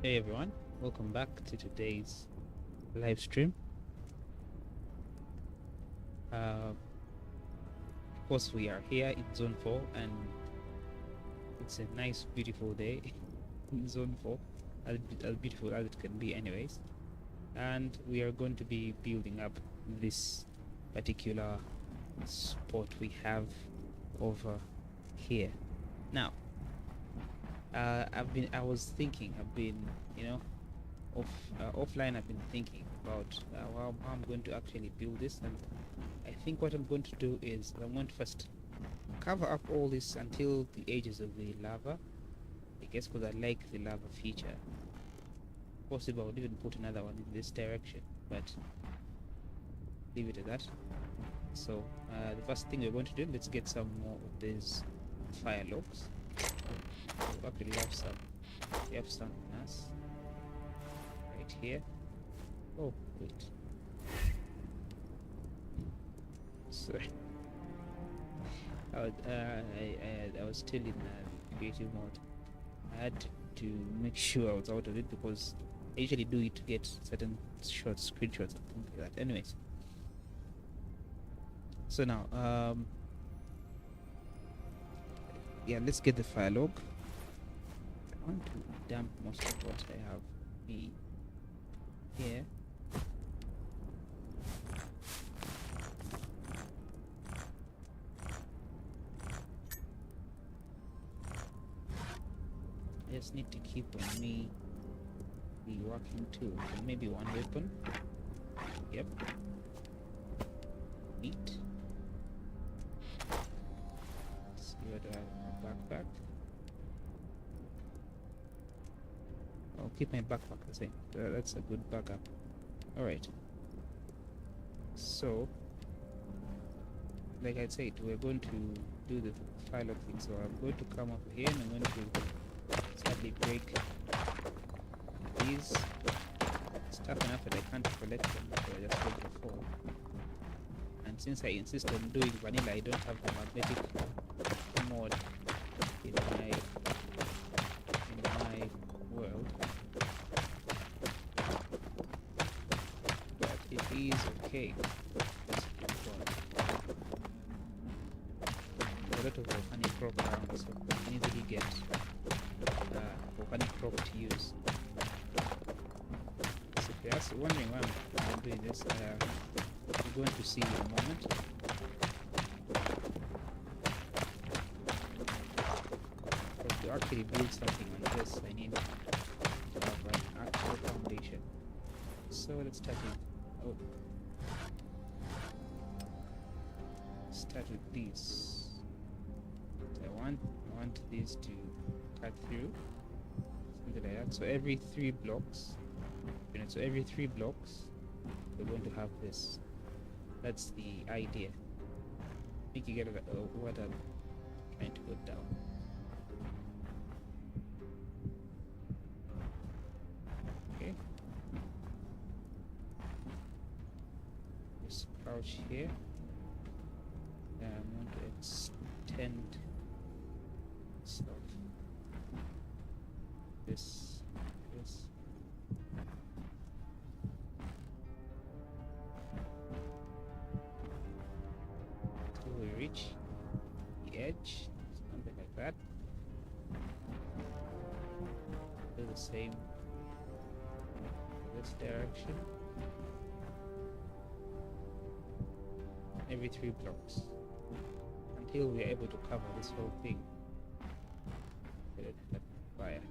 Hey everyone, welcome back to today's live stream. Of course, we are here in Zone 4 and it's a nice, beautiful day in Zone 4, as beautiful as it can be, anyways. And we are going to be building up this particular spot we have over here. Now, I was thinking, offline, I've been thinking about how I'm going to actually build this, and I think what I'm going to do is I'm going to first cover up all this until the edges of the lava, I guess, because I like the lava feature. Possible I would even put another one in this direction, but leave it at that. So the first thing we're going to do, let's get some more of these fire logs. We actually have some in us right here. Oh wait, sorry. I was still in creative mode. I had to make sure I was out of it because I usually do it to get certain shots, screenshots, and things like that. Anyways, so now, yeah, let's get the fire log. I want to dump most of what I have here. I just need to keep on me the working tool. And maybe one weapon. Yep. Neat. Let's see what I have in my backpack. I'll keep my backpack the same. That's a good backup. Alright. So, like I said, we're going to do the file of things. So I'm going to come up here and I'm going to sadly break these. It's tough enough that I can't collect them, so I just did before. And since I insist on doing vanilla, I don't have the magnetic mod in my world. But it is okay. Just keep going. There's a lot of volcanic rock around, so you can easily get volcanic rock to use. So if you're also wondering why I'm doing this, you're going to see in a moment. But to actually build something like this, I need to have an actual foundation. So let's start with, start with these. I want these to cut through, something like that. So every 3 blocks, we're going to have this. That's the idea. I think you get what I'm trying to put down. Okay. Just crouch here. I want to extend stuff. This. Till we reach the edge, something like that. Do the same this direction. Every 3 blocks until we are able to cover this whole thing. Let fire.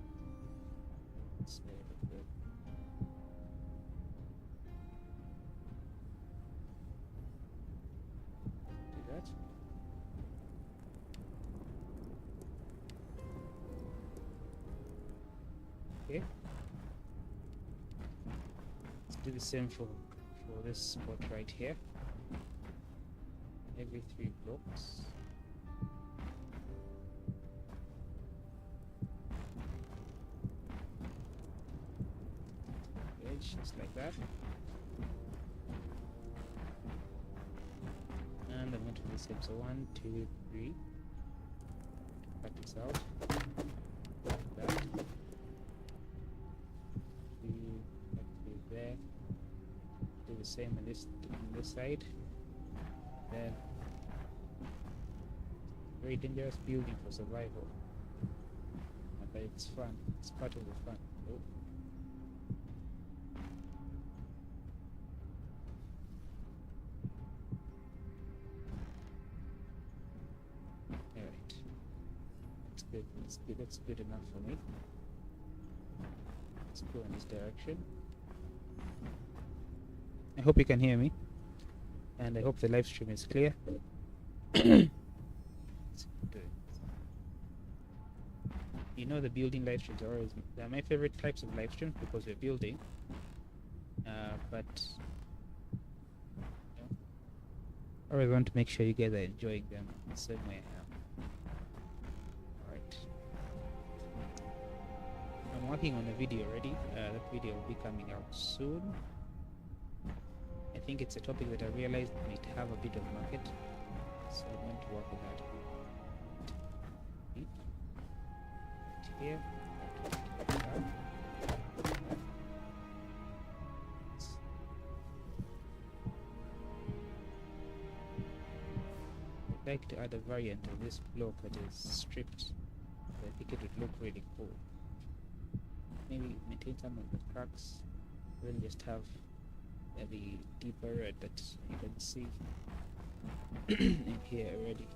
Let's make it good. Do that. Okay. Let's do the same for this spot right here. Every 3 blocks. Edge, just like that. And I'm going to do the same. So 1, 2, 3. Cut this out. Like that. same on this side. Then very dangerous building for survival, but it's fun. It's part of the fun. Oh. Alright. That's good. That's good. That's good enough for me. Let's go in this direction. I hope you can hear me, and I hope the live stream is clear. You know, the building live streams are always, they're my favorite types of live streams because we're building, but you know, I always want to make sure you guys are enjoying them the same way I am. Alright, I'm working on a video already. That video will be coming out soon. I think it's a topic that I realized might have a bit of market, so I'm going to work on that. Here. I'd like to add a variant of this block that is stripped. I think it would look really cool. Maybe maintain some of the cracks, then just have the deeper red that you can see in here already.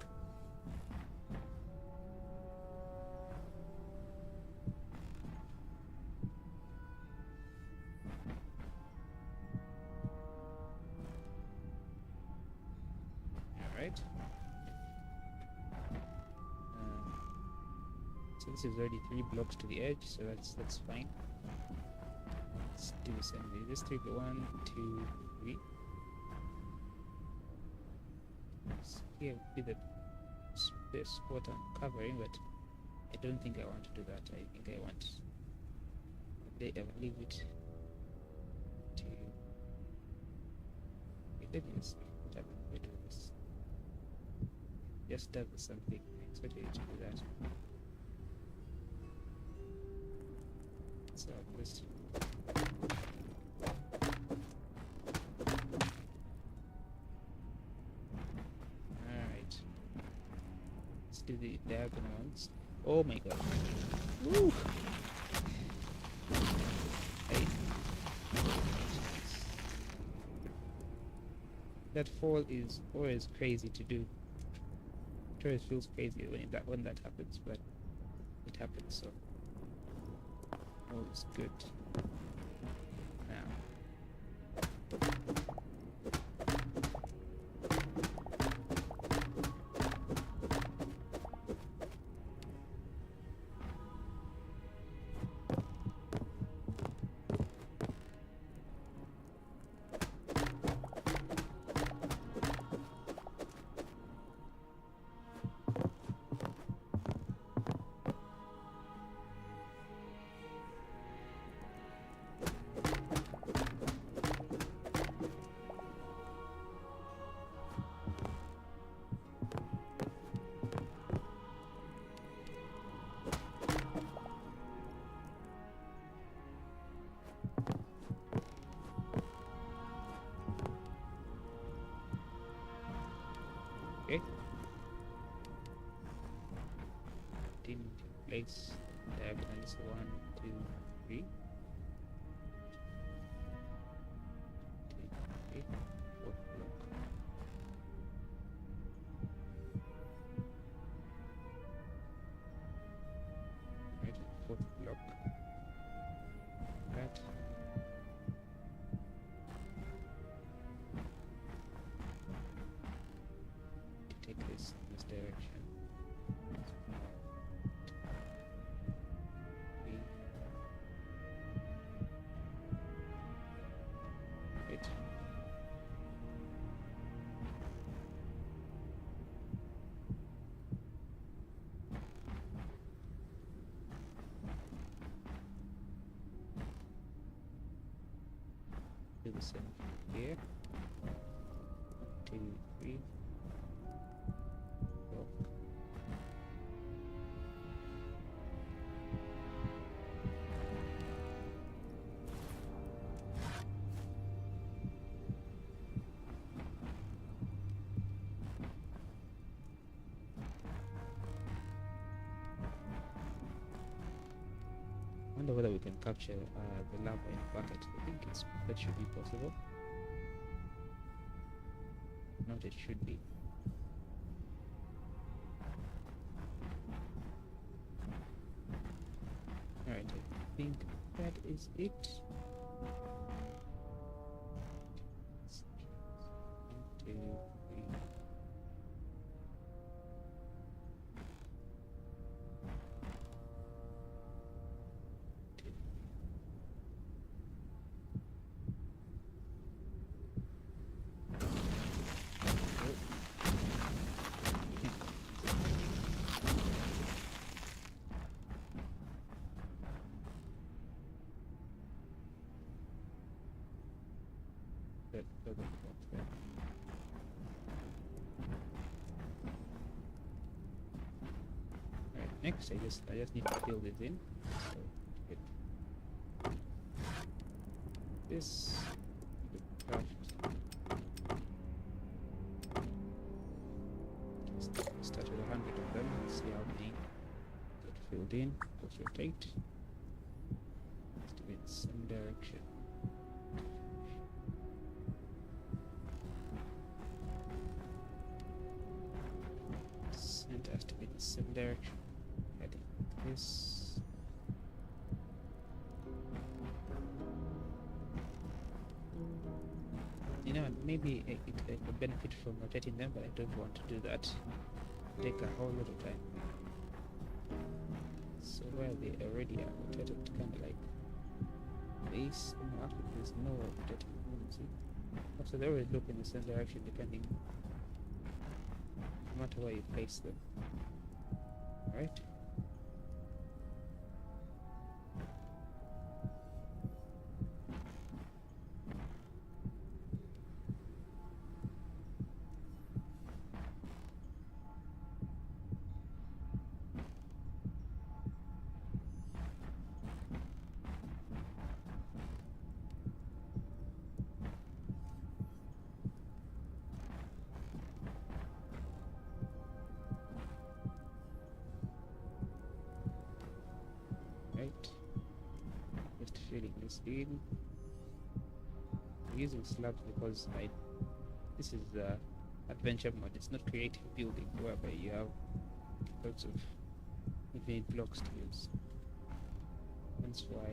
Alright. So this is already 3 blocks to the edge, so that's fine. Let's do the same. This 3, 1, 2, 3. Here would be the spot I'm covering, but I don't think I want to do that. I think I want I'll leave it to. Let me just have a bit of this. Just does something. I expect it to do that. So this. Alright. Let's do the diagonal ones. Oh my god. Woo! Hey. That fall is always crazy to do. It always feels crazy when that happens, but it happens, so all is good. Now okay. Continue to place diagonals 1, 2, 3. 2, 3, 4th block. Right, 4th block. That. Take this in this direction. Right. Do the same here. 2, 3. wonder whether we can capture the lava in a bucket. I think that should be possible. Not it should be. Alright, I think that is it. 1, 2, 3. Alright, next I just need to fill this in. So get this, craft. Start with 100 of them. Let's see how many get filled in. Let's rotate. Let's do it in some direction. It has to be in the same direction. Heading this. You know, maybe it could benefit from rotating them, but I don't want to do that. Take a whole lot of time. So where they already are rotated, kind of like this. Actually, there's no rotating. See? So they always look in the same direction, depending. No matter where you place them. Right? Just filling this in. I'm using slabs because this is adventure mode. It's not creative building whereby you have lots of infinite blocks to use. That's why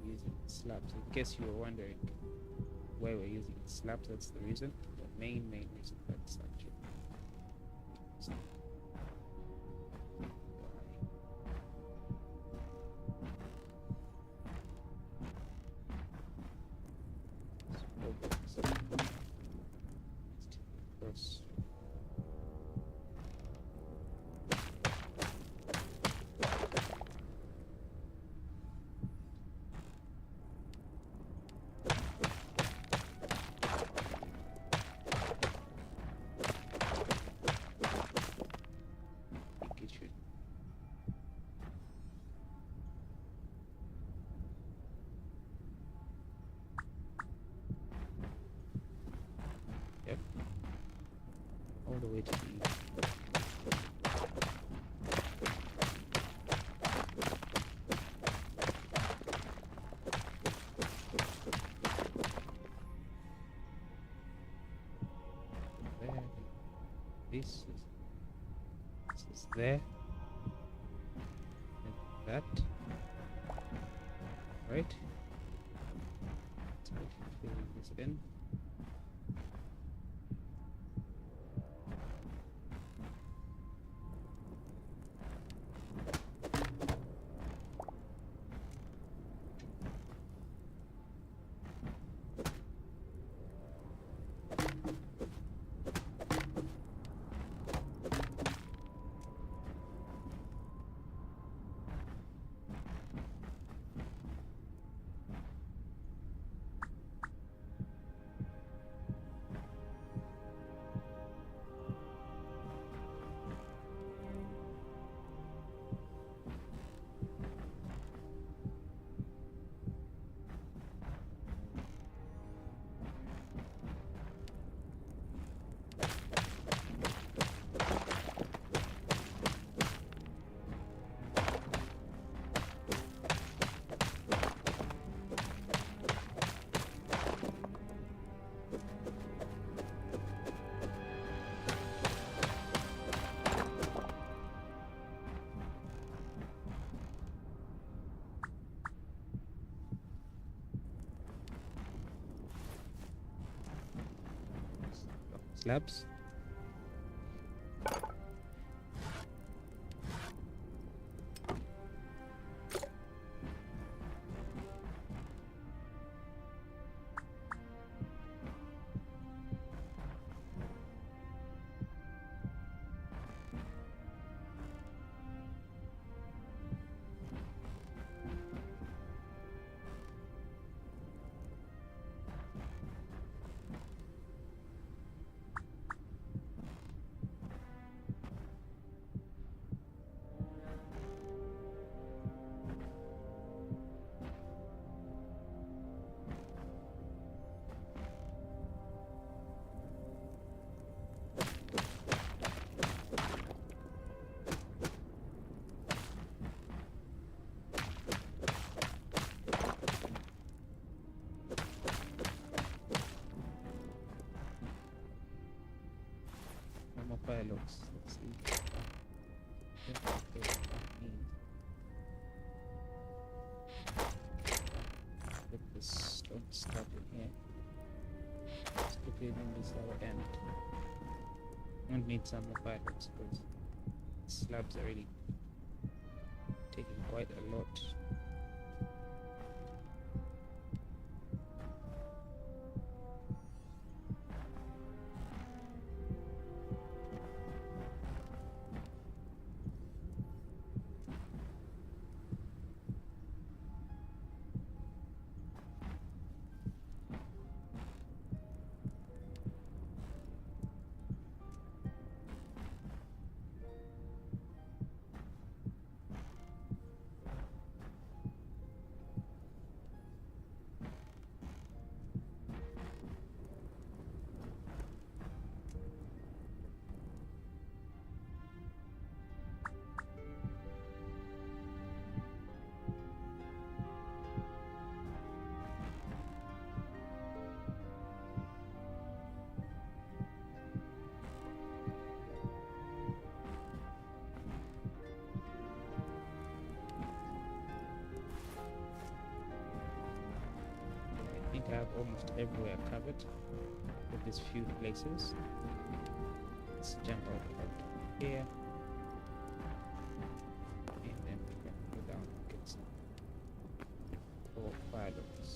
we're using slabs. In case you were wondering why we're using slabs, that's the reason. The main reason that's actually. Yep. All the way to the there. This is there. And that. Right? So fill this in. slabs. More firelogs. Let's see. Put this stone stuff in here. Let's quickly do this our end. Won't need some more firelogs because slabs are really taking quite a lot. I think I have almost everywhere covered with these few places. Let's jump out here and then we can go down and get some more firelogs.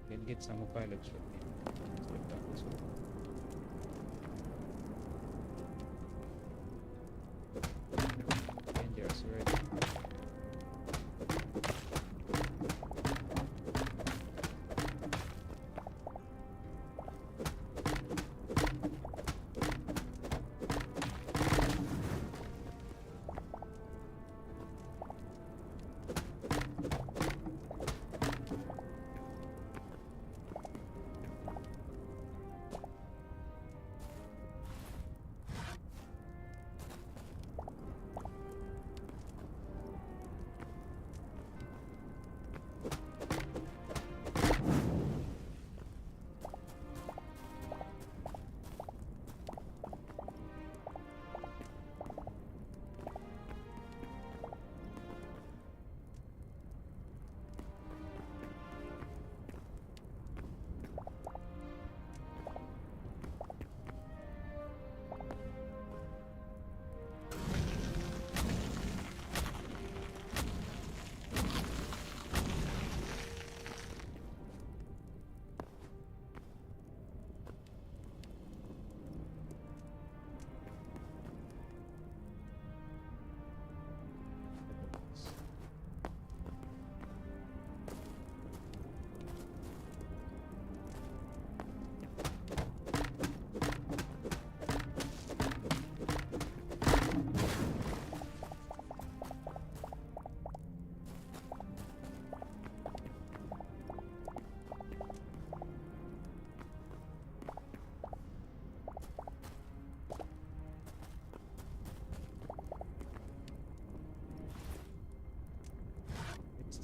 Then get some more firelogs from here. Let's get down this way. Dangerous already.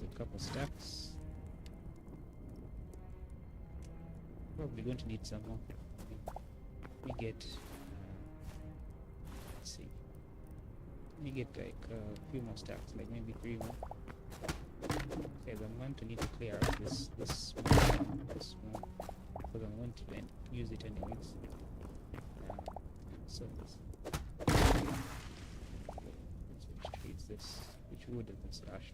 A couple stacks. Probably going to need some more. Let me get let's see. Let me get like a few more stacks, like maybe 3 more. Okay, I'm going to need to clear out this small. because I'm going to use it anyways. So let's which tree is this? Which wood is this? Ash.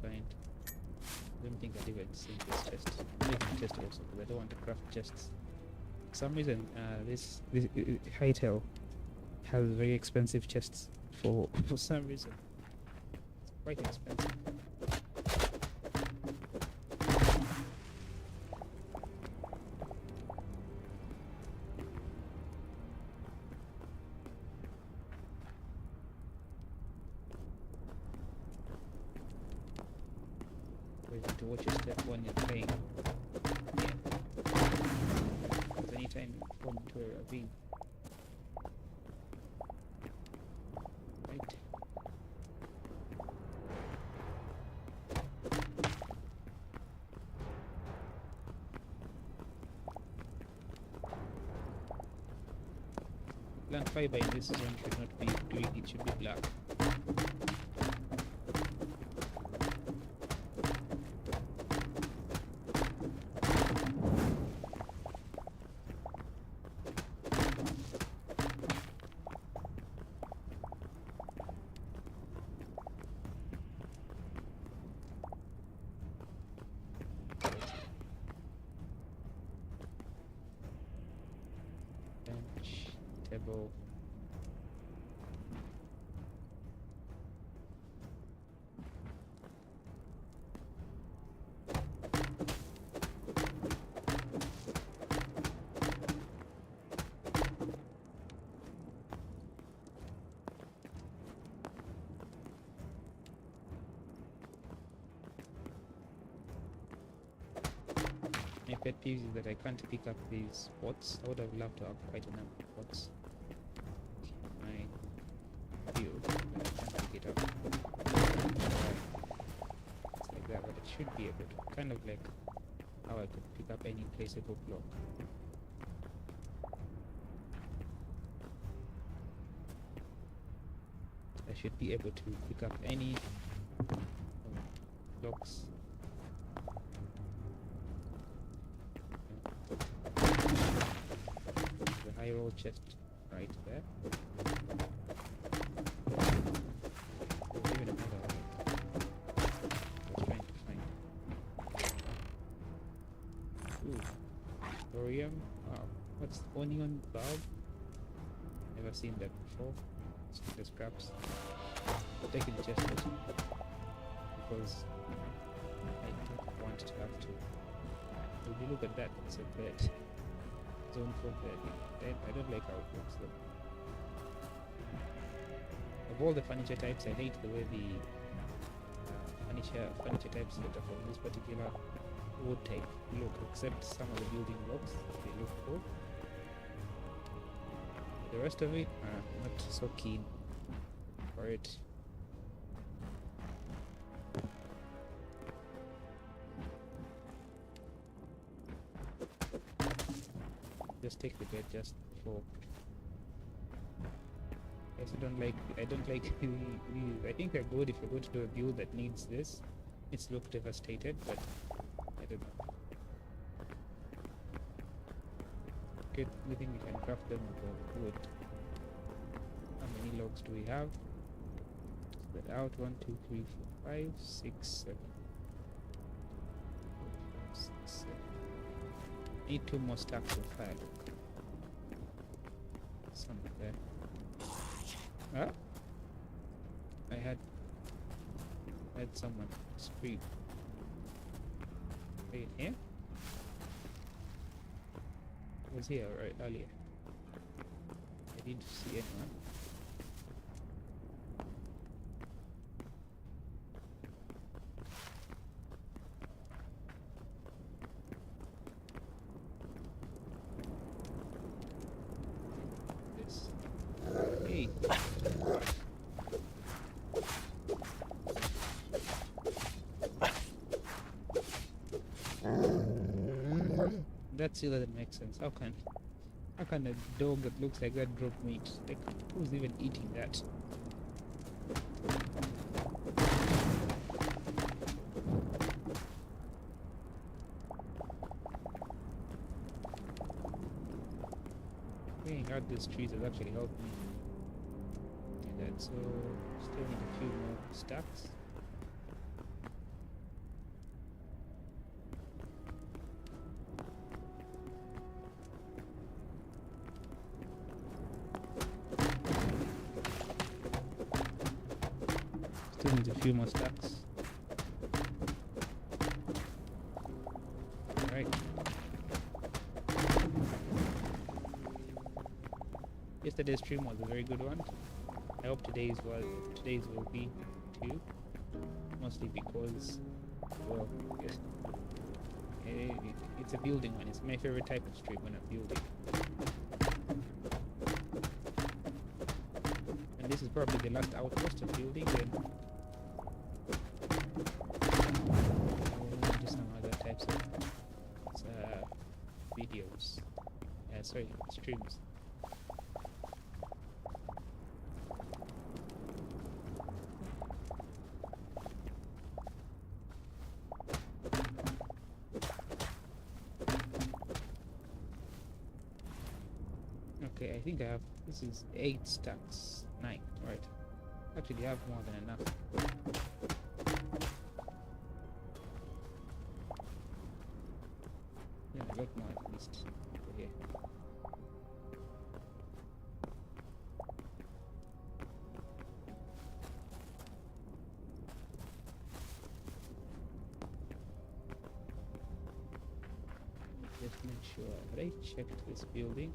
I don't think I'd even seen this chest. Making chest also because I don't want to craft chests. For some reason, this Hytale has very expensive chests. For some reason, it's quite expensive. You need to watch your step when you're playing. Yeah. Because anytime you fall into a ravine. Right. Plant fiber in this zone should not be green, it should be black. Bench, table. My pet peeve is that I can't pick up these pots. I would have loved to have quite a number of pots. My build, but I can't pick it up. It's like that, but it should be able to. Kind of like how I could pick up any placeable block. I should be able to pick up any blocks. The high roll chest right there. There's even another one. I was trying to find. Ooh. Thorium. Wow. What's onion bulb? Never seen that before. It's the scraps. I'll take the chest also. Because I don't want to have to. If you look at that, it's a bed. Zone 4 bed. I don't like how it looks though. Of all the furniture types, I hate the way the furniture types that are from this particular wood type look, except some of the building blocks. They look cool. The rest of it, not so keen for it. Just take the bed just for. Yes, I don't like these. I think they're good if you're going to do a build that needs this. It's look devastated, but I don't know. Good thing we can craft them with wood. How many logs do we have? Spread out 1, 2, 3, 4, 5, 6, 7. 4, 5, 6, 7. Need 2 more stacks of fire. Some there. Ah? I had someone scream. Right here? It was here right earlier. I didn't see anyone. This. Hey. That still doesn't make sense. How can a dog that looks like that drop meat? Like, who's even eating that? Clearing out these trees has actually helped me. And that, so still need a few more stacks. Still need a few more stacks. Alright. Yesterday's stream was a very good one. I hope today's will be too. Mostly because, well, yes, it's a building one. It's my favorite type of stream when I'm building. And this is probably the last outpost of building. Then we'll do some other types of videos. Sorry, streams. Okay, I think I have, this is 8 stacks, 9, right. Actually I have more than enough. Yeah, I got more at least. Okay. Just make sure, have I checked this building?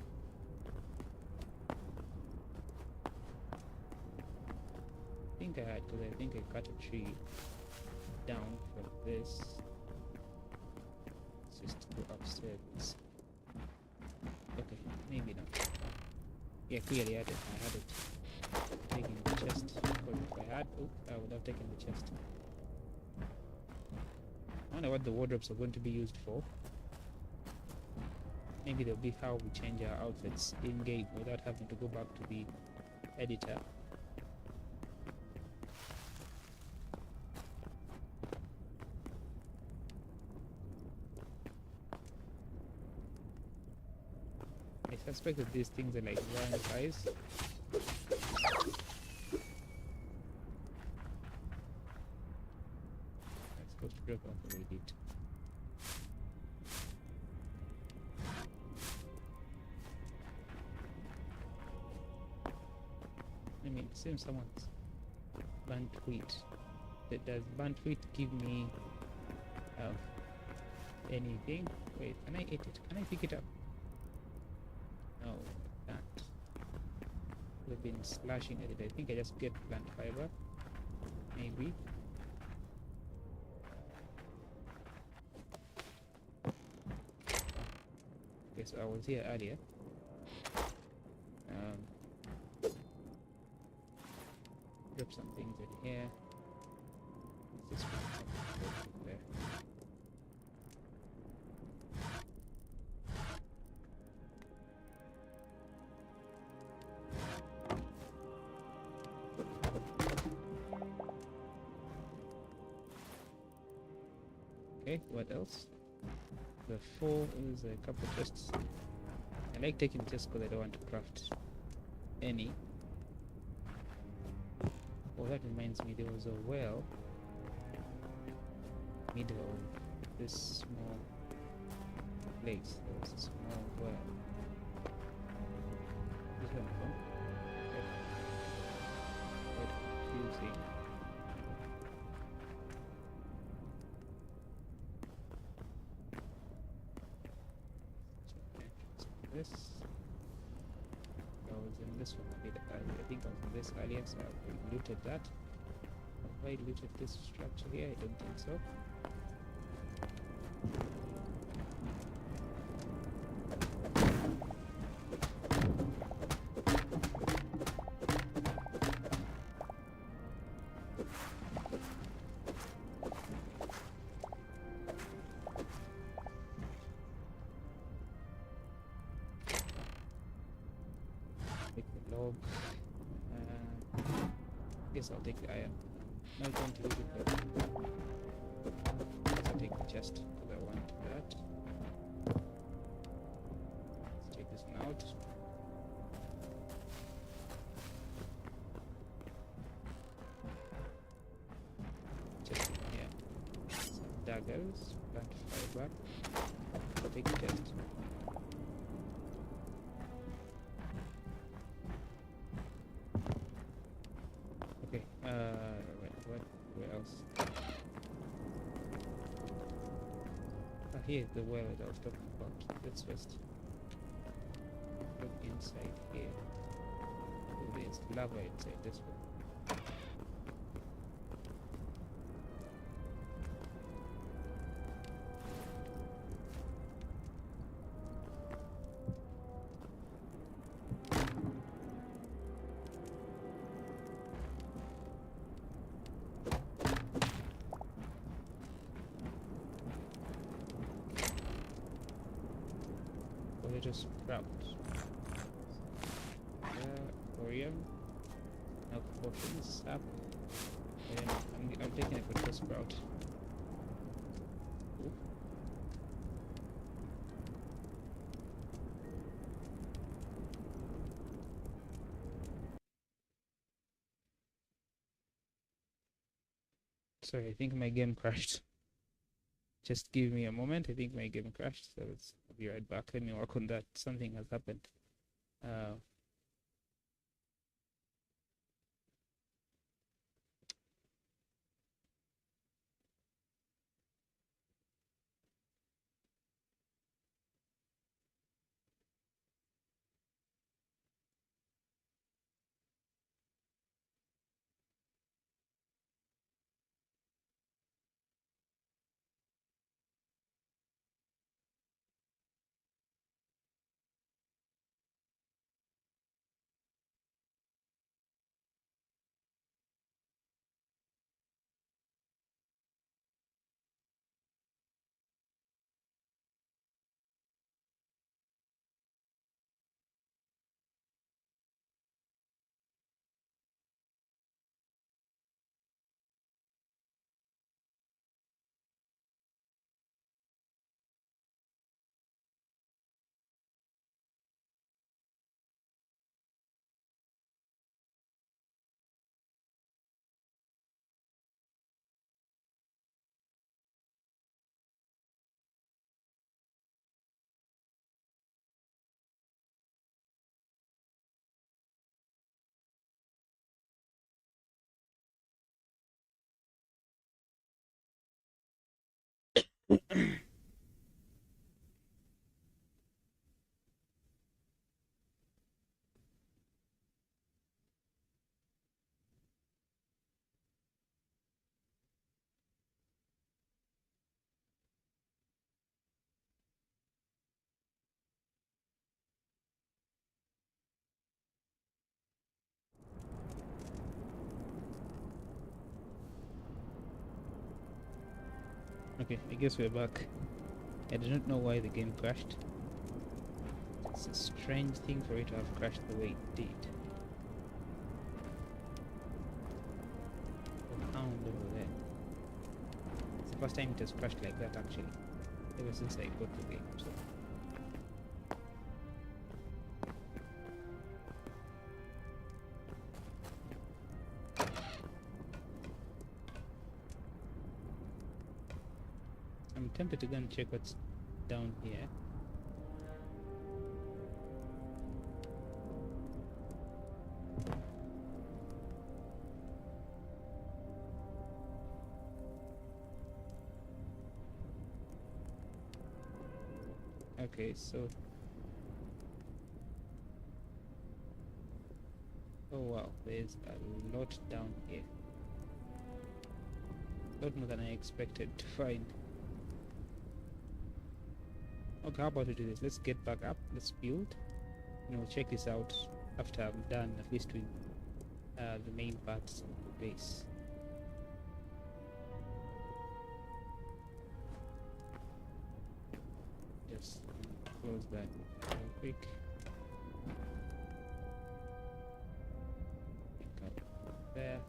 I think I had, because I think I cut a tree down from this. Let's just go upstairs. Okay, maybe not. Yeah, clearly I had it. Taking the chest. Because if I had, I would have taken the chest. I wonder what the wardrobes are going to be used for. Maybe they'll be how we change our outfits in-game without having to go back to the editor. I suspect that these things are like round size. Let's go straight off and read it. I mean, it seems someone's burnt wheat. Does burnt wheat give me anything? Wait, can I eat it? Can I pick it up? No, can't. We've been slashing at it. I think I just get plant fiber. Maybe. Okay, so I was here earlier. Drop some things in here. Let's just put something there. Okay, what else? The 4 is a couple of chests. I like taking chests because I don't want to craft any. Oh, that reminds me, there was a well middle of this small place. There was a small well. This one from? Quite confusing. this. I was in this one a bit earlier. I think I was in this earlier, so I looted that. Have I looted this structure here? I don't think so. Take the log. Guess I'll take the iron. Not going to loot it, but I'll take the chest because I want that. Let's take this one out. Chest in here. Some daggers. Plant fiber. I'll take the chest. Okay, where else? Here's the well that I was talking about. Let's first look inside here. Oh, there's lava inside this one. Potato sprout. Orium. Milk potions. Sap. And I'm taking a potato sprout. Ooh. Sorry, I think my game crashed. Just give me a moment. I think my game crashed, so I'll be right back. Let me work on that. Something has happened. Okay, I guess we're back. I do not know why the game crashed. It's a strange thing for it to have crashed the way it did. The hound over there. It's the first time it has crashed like that actually. Ever since I got the game, so. I'm tempted to go and check what's down here. Okay, so Oh wow, there's a lot down here. A lot more than I expected to find. Okay, how about we do this? Let's get back up, let's build, and we'll check this out after I'm done, at least with the main parts of the base. Just close that real quick. There.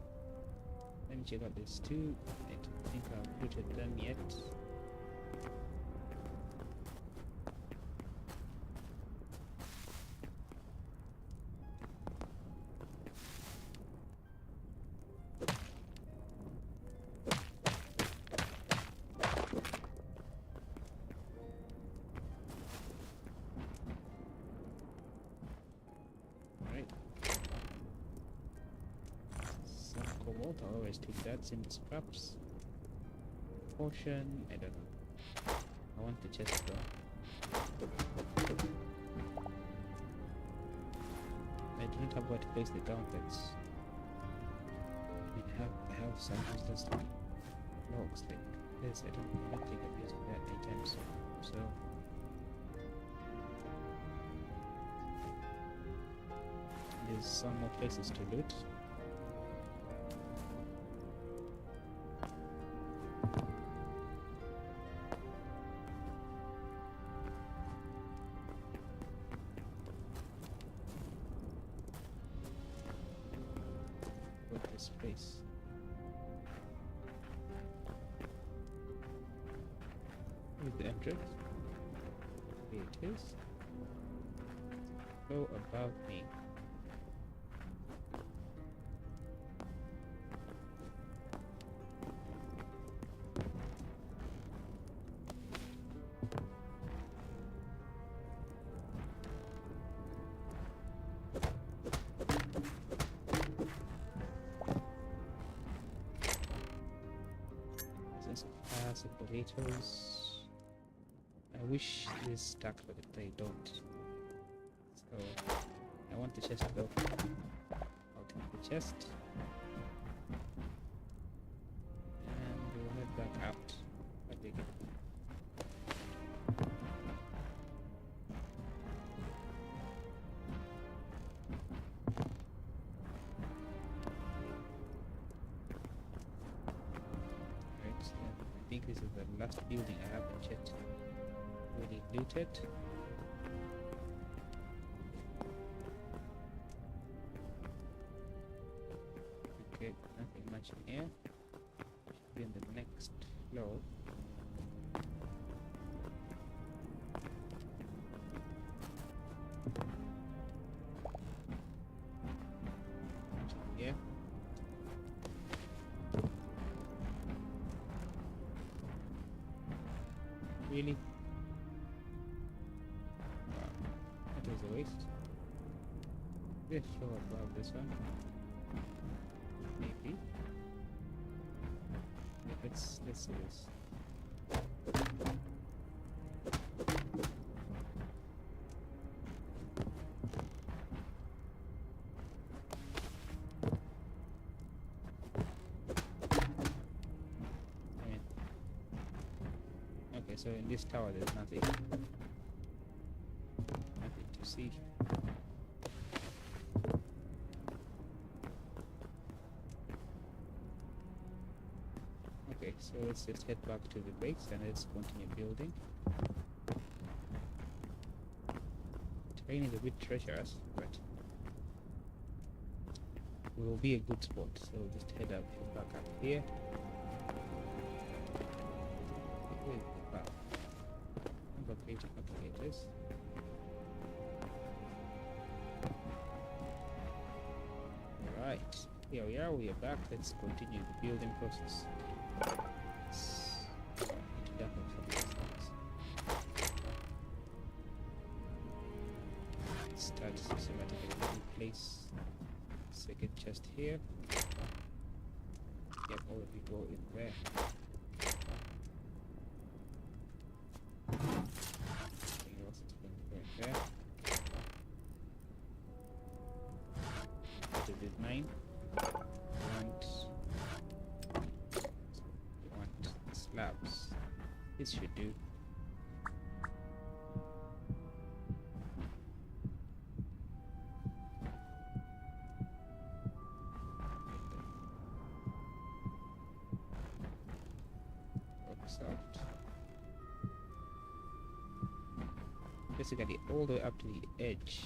Let me check out this too. I don't think I've booted them yet. I'll always take that. Same as scraps. Potion, I don't know. I want the chest though. I do not have where to place the gauntlets. I mean, I have some useless logs like this. I don't think I've used that anytime soon. So there's some more places to loot. Space. Here's the entrance. Here it is. Go about me. Some potatoes. I wish this stuck, but they don't. So I want the chest though. I'll take the chest and we'll head back out. I dig it. I think this is the last building I haven't yet really looted. Okay, nothing much in here. Should be in the next floor. Yeah. Really? Wow, that was a waste. This floor above this one. Maybe. Let's see this. Okay, so in this tower there's nothing to see. Okay, so let's just head back to the base and let's continue building. Terrain is a bit treacherous, but will be a good spot. So we'll just head back up here. Okay, it is. Alright, here we are, back. Let's continue the building process. Let's start systematically in place. Second chest here. Yep, all of you go in there. rest of it 9. We want slabs. This should do. Works out. Basically all the way up to the edge.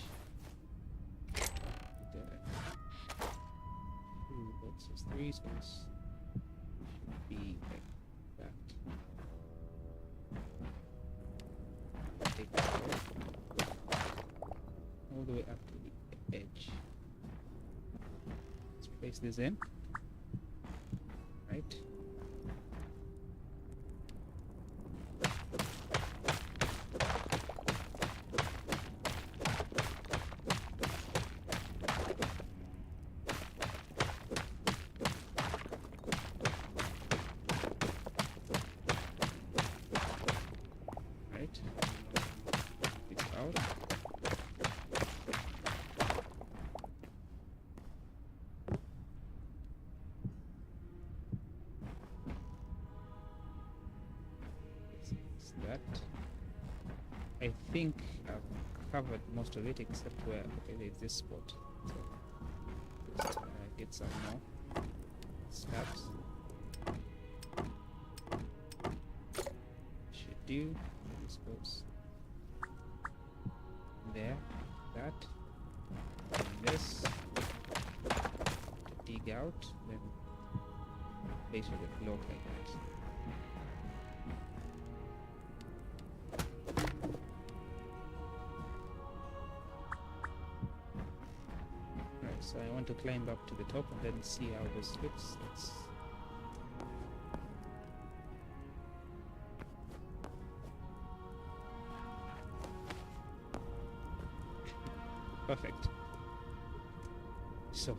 That's just 3, so this should be like that. Take that all the way up to the edge. Let's place this in. Right. That I think I've covered most of it except where there's this spot. So just get some more slabs. Should do. This goes there. That. And this to dig out. Then place with a block like that. So I want to climb up to the top and then see how this looks. Perfect. So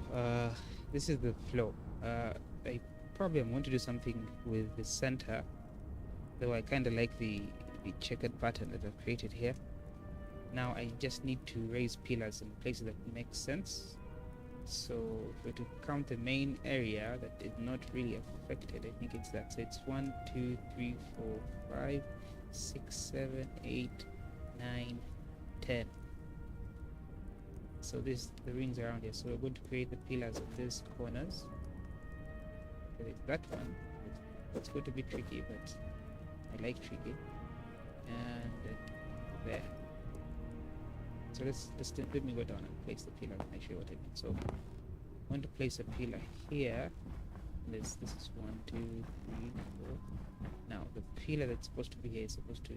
this is the flow. I probably am going to do something with the center, though I kind of like the checkered pattern that I've created here. Now I just need to raise pillars in places that make sense. So if we're to count the main area that is not really affected, I think it's that. So it's 1, 2, 3, 4, 5, 6, 7, 8, 9, 10. So this the rings around here. So we're going to create the pillars of these corners. There is that one. It's going to be tricky, but I like tricky. And there. So let me go down and place the pillar and show you what I mean. So I'm going to place a pillar here. This is 1, 2, 3, 4. Now the pillar that's supposed to be here is supposed to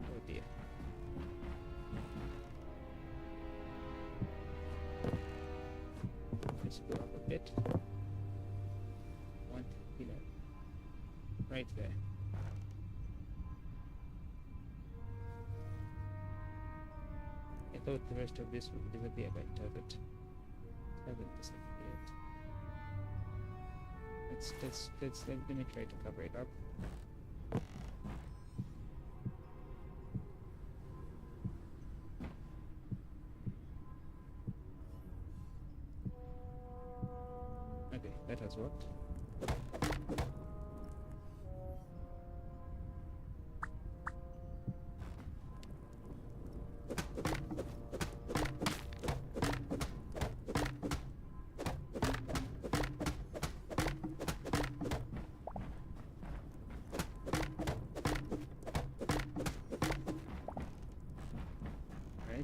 oh dear. Let's go up a bit. One pillar. Right there. I thought the rest of this would disappear, but it hasn't disappeared. Let me try to cover it up. Okay, that has worked.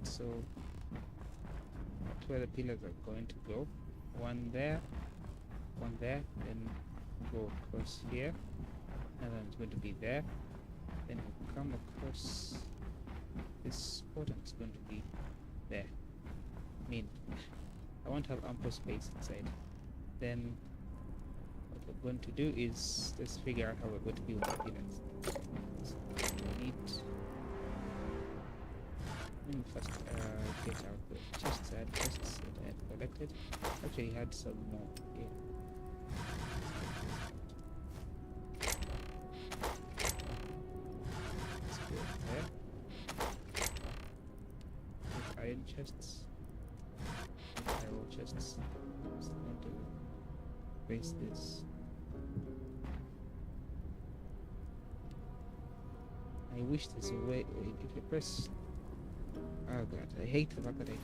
So that's where the pillars are going to go. One there, then go across here, and then it's going to be there. Then we'll come across this spot and it's going to be there. I mean, I want to have ample space inside. Then what we're going to do is let's figure out how we're going to build the pillars. So we need. Let me first get out the chests that I had collected. Actually had some more here. Let's go there. chests. Barrel chests. So I'm going to place this. I wish there's a way. If I press, oh god, I hate the fact that I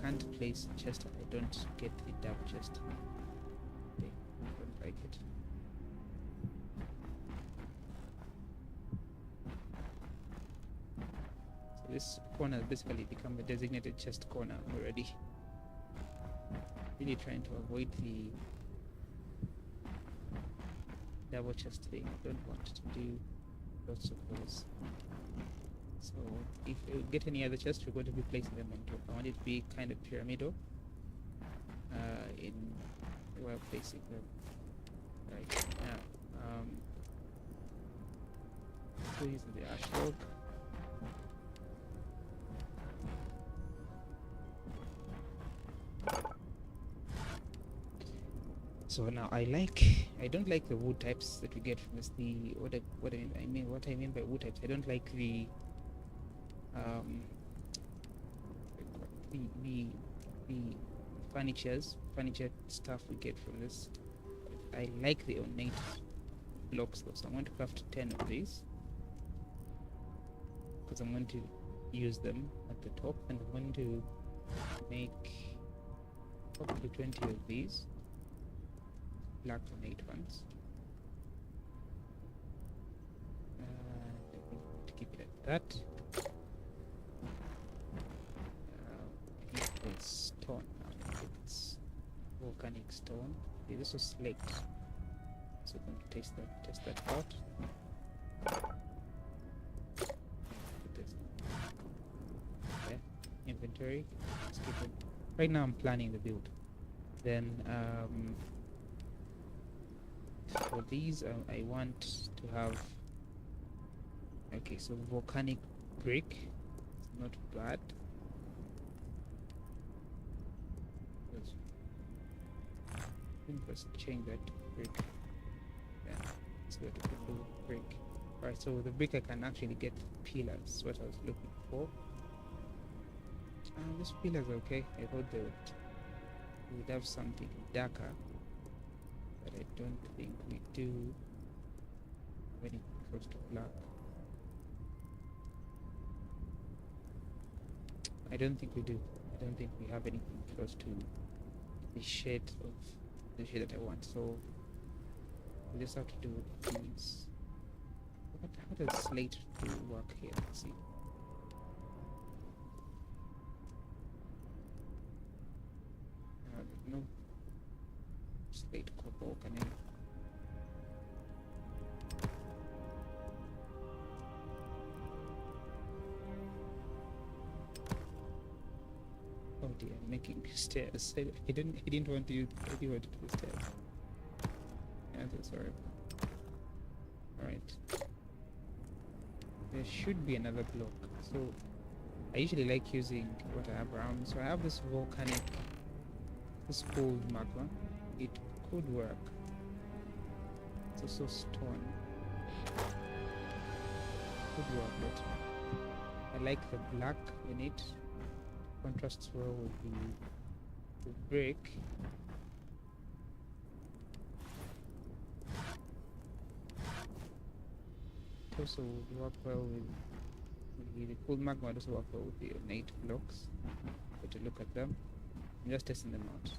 can't place a chest and I don't get the double chest. Okay, I don't like it. So this corner has basically become a designated chest corner already. Really trying to avoid the double chest thing. I don't want to do lots of those. So if we get any other chests, we're going to be placing them on top. I want it to be kind of pyramidal in while placing them. Right now, so these are the ash log. So now I don't like the wood types that we get from this. What I mean by wood types, I don't like the furniture stuff we get from this. I like the ornate blocks though, so I'm going to craft 10 of these because I'm going to use them at the top, and I'm going to make probably 20 of these black ornate ones. I think to keep it at that. It's stone now. It's volcanic stone. Okay, this was slate. So I'm going to test that out. Put this. Okay. Inventory. Let's keep it. Right now I'm planning the build. Then for these I want to have, okay, so volcanic brick. It's not bad. Let's change that to brick. Yeah, let's go to the blue brick. Alright, so the brick I can actually get pillars, what I was looking for. This pillars are okay. I thought they would have something darker, but I don't think we do. Very close to black. I don't think we do. I don't think we have anything close to the shade that I want. So we just have to do these. How does slate do work here? Let's see. No slate cobble, can I? Oh dear, I'm making stairs. I didn't want to use. I didn't want to do stairs. Yeah, that's sorry. All right. There should be another block. So I usually like using what I have around. So I have this volcanic, this cold magma. It could work. It's also stone. Could work, but I like the black in it. Contrasts well with the brick. It also would work well with the cold magma. Would also work well with the ornate blocks. But to look at them, I'm just testing them out.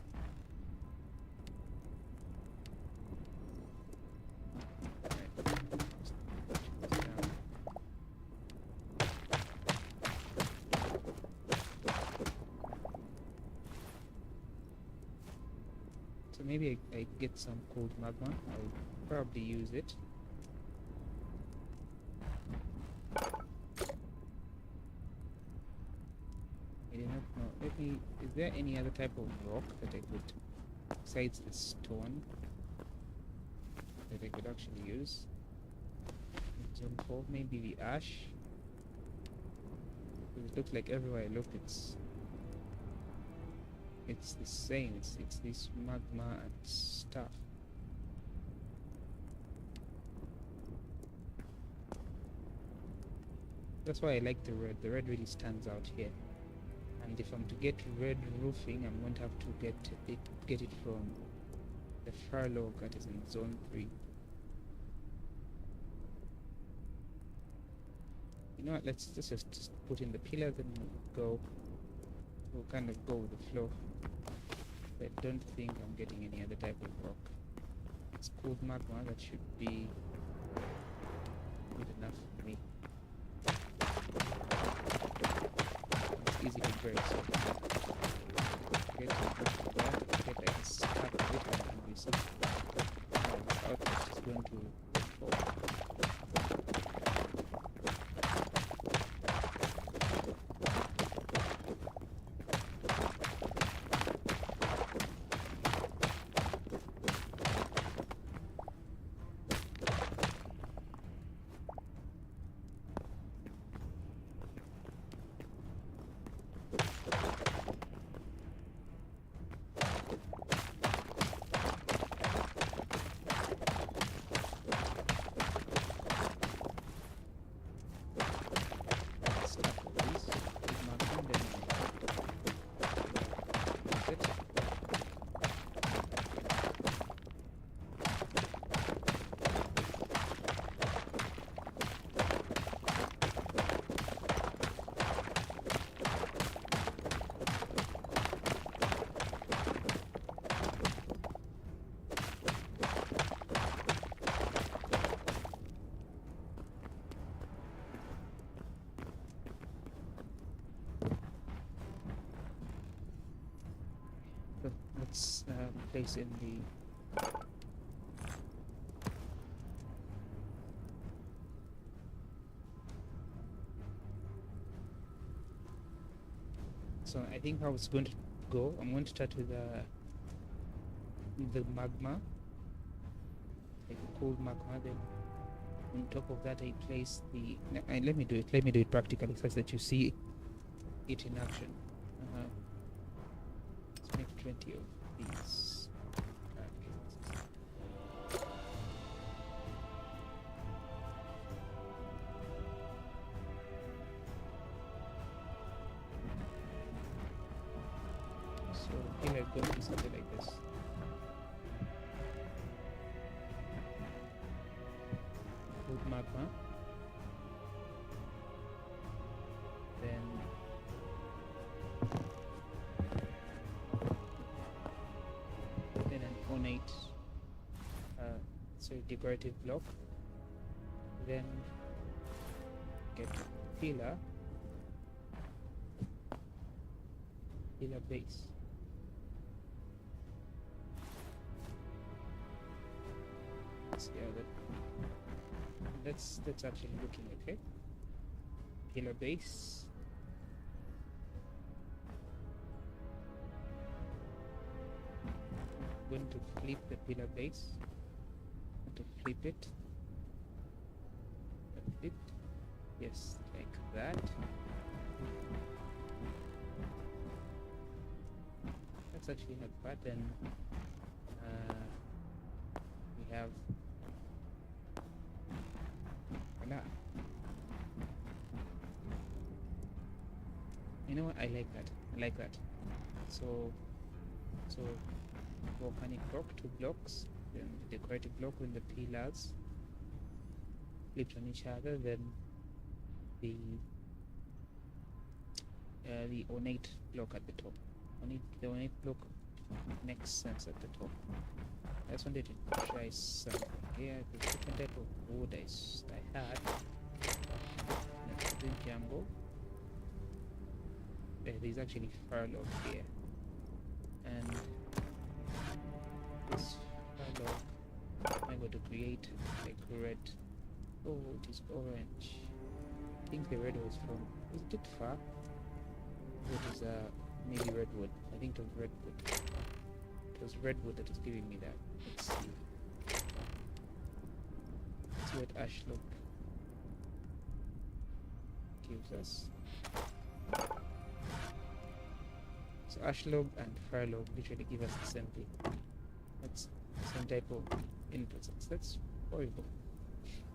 So maybe I get some cold magma. I'll probably use it. I do not know. Is there any other type of rock that I could, besides the stone, that I could actually use? Zone 4, maybe the ash. It looks like everywhere I look, it's the same. It's this magma and stuff. That's why I like the red. The red really stands out here. And if I'm to get red roofing, I'm going to have to get it from the far log that is in zone 3. You know what, let's just put in the pillars and we'll kind of go with the flow. I don't think I'm getting any other type of rock. It's cooled magma, that should be good enough for me. It's easy to break, so get to there, get like a stack of it, and we see the outpost is going to fall. So let's place in the so I think how it's going to go, I'm going to start with the magma, like a cold magma, then on top of that I place the let me do it practically such that you see it in action. Let's make 20 of these. So here I've got something like this. Cold magma. Then an ornate decorative block, then get pillar base. See how that's actually looking okay. Pillar base. Going to flip the pillar base. To flip it. Flip. Yes, like that. That's actually not bad. Then we have voila. You know what? I like that. So volcanic rock, 2 blocks, then the decorative block with the pillars flipped on each other, then the ornate block at the top. The ornate block makes sense at the top. I just wanted to try something here. The different type of wood I had. Let's do jungle. There's actually furlough here, and this furlough I'm going to create like red. Oh, it is orange. I think the red was from. Is it far? It is maybe redwood. I think it was redwood. It was redwood that was giving me that. Let's see. Let's see what ash look gives us. So ash log and fire log literally give us the same thing. That's the same type of inputs. That's horrible.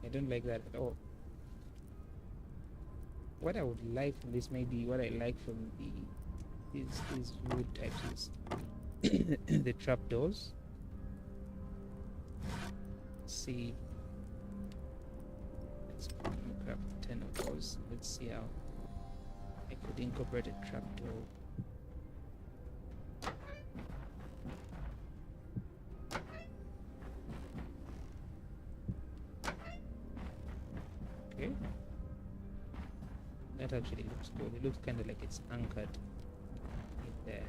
I don't like that at all. What I would like from this, maybe what I like from the these wood types is the trapdoors. See, let's craft 10 of those. Let's see how I could incorporate a trapdoor. Okay, that actually looks good. It looks kind of like it's anchored in there.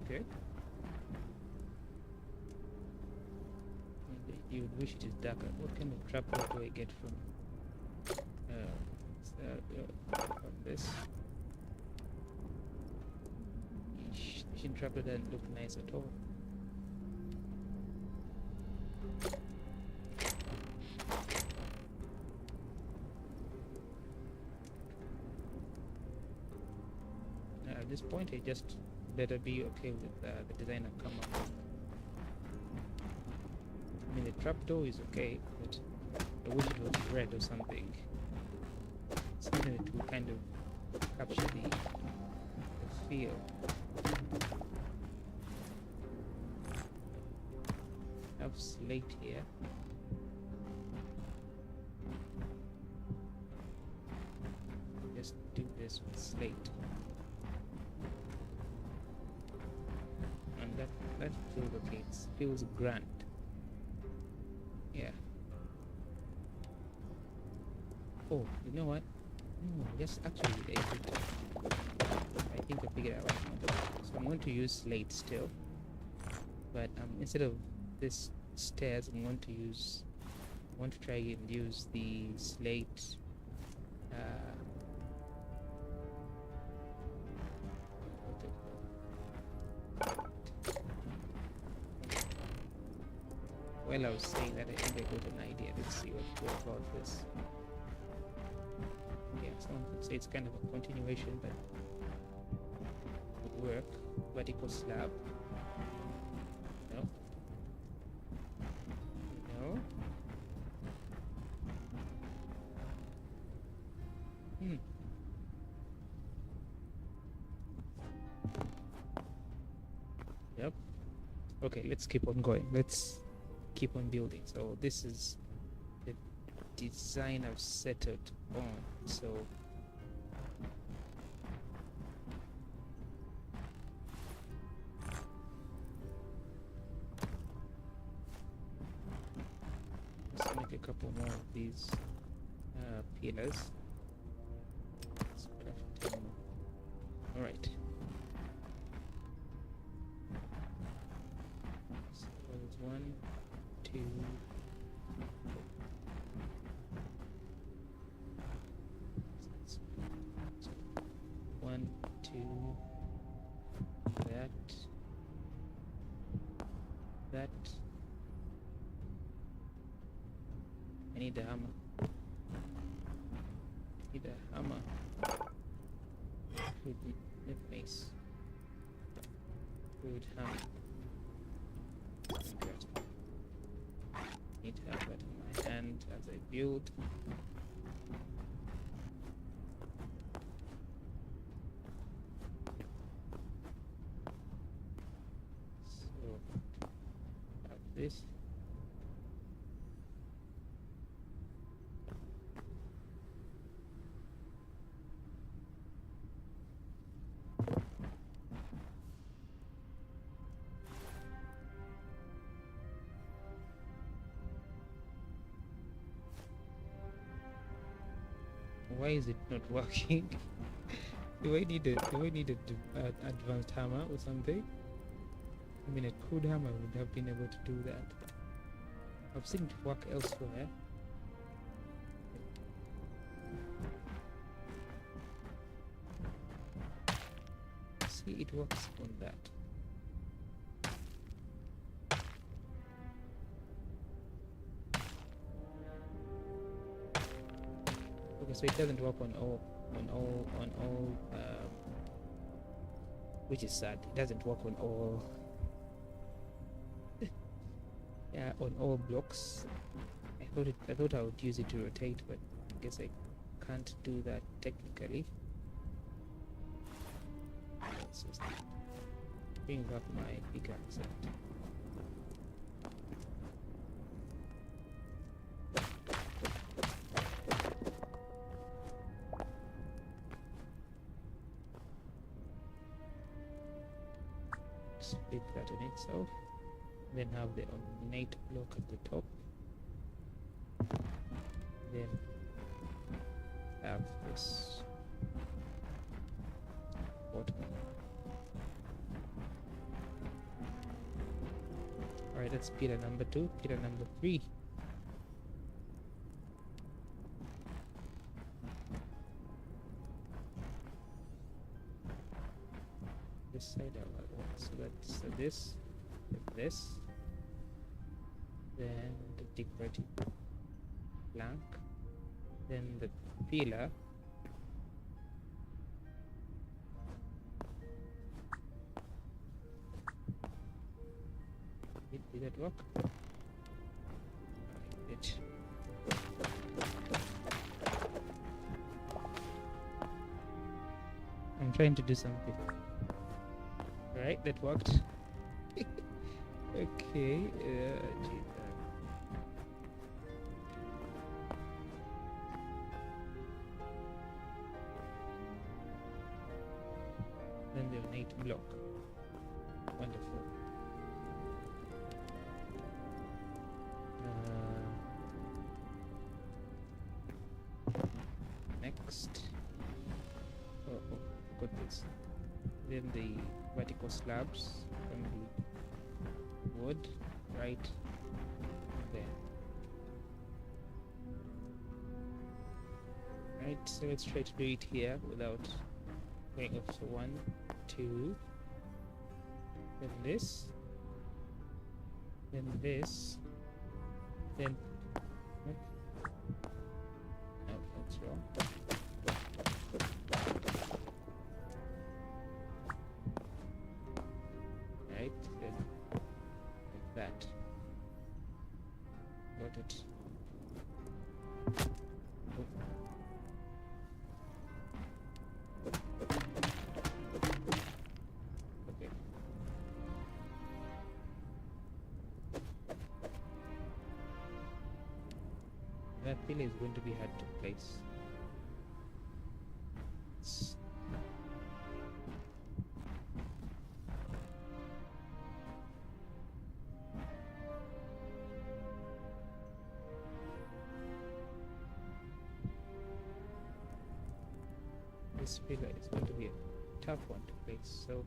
Okay. You would wish it is darker. What kind of trapdoor do I get from from this? Machine trapdoor doesn't look nice at all. At this point, I just better be okay with the design I've come up with. I mean, the trapdoor is okay, but I wish it was red or something. Something that will kind of capture the feel. I have slate here. Just do this with slate. And that feels okay. It feels grand. Yeah. Oh, you know what? Yes, actually, I think I figured out what I want to do. So I'm going to use slate still, but instead of this stairs, I want to try and use the slate. While I was saying that, I think I got an idea. Let's see what about this. Yeah, someone could say it's kind of a continuation, but it would work. Vertical slab. No. No. Yep. Okay, let's keep on going. Let's keep on building. So this is the design I've settled on. So let's make a couple more of these pillars. Let's craft 10 more. All right. So there's 1, 2, 1, 2, that. I need a hammer. Good mace. Good hammer. Good. Need to have that in my hand as I build. So have this. Why is it not working? do I need a advanced hammer or something? I mean, a crude hammer would have been able to do that. I've seen it work elsewhere. See, it works on that. Okay, so it doesn't work on all, which is sad. It doesn't work on all on all blocks. I thought I would use it to rotate, but I guess I can't do that technically. Let's just bring back my pickaxe and split that on itself. Then have the ornate block at the top. Then have this bottom. Alright, that's pillar number 2. Pillar number 3. This side I want, so that's this, then the decorative plank, then the pillar, did that work? It. I'm trying to do something. Right, that worked. Okay, then the ornate block. Wonderful. Next. Oh, got this. Then the vertical slabs from the wood, right there. Right, so let's try to do it here without going off. So 1, 2, then this, then this, then no, that's wrong. Right, then like that. Got it. Oh. Okay. That pillar is going to be hard to place. This pillar is going to be a tough one to place, so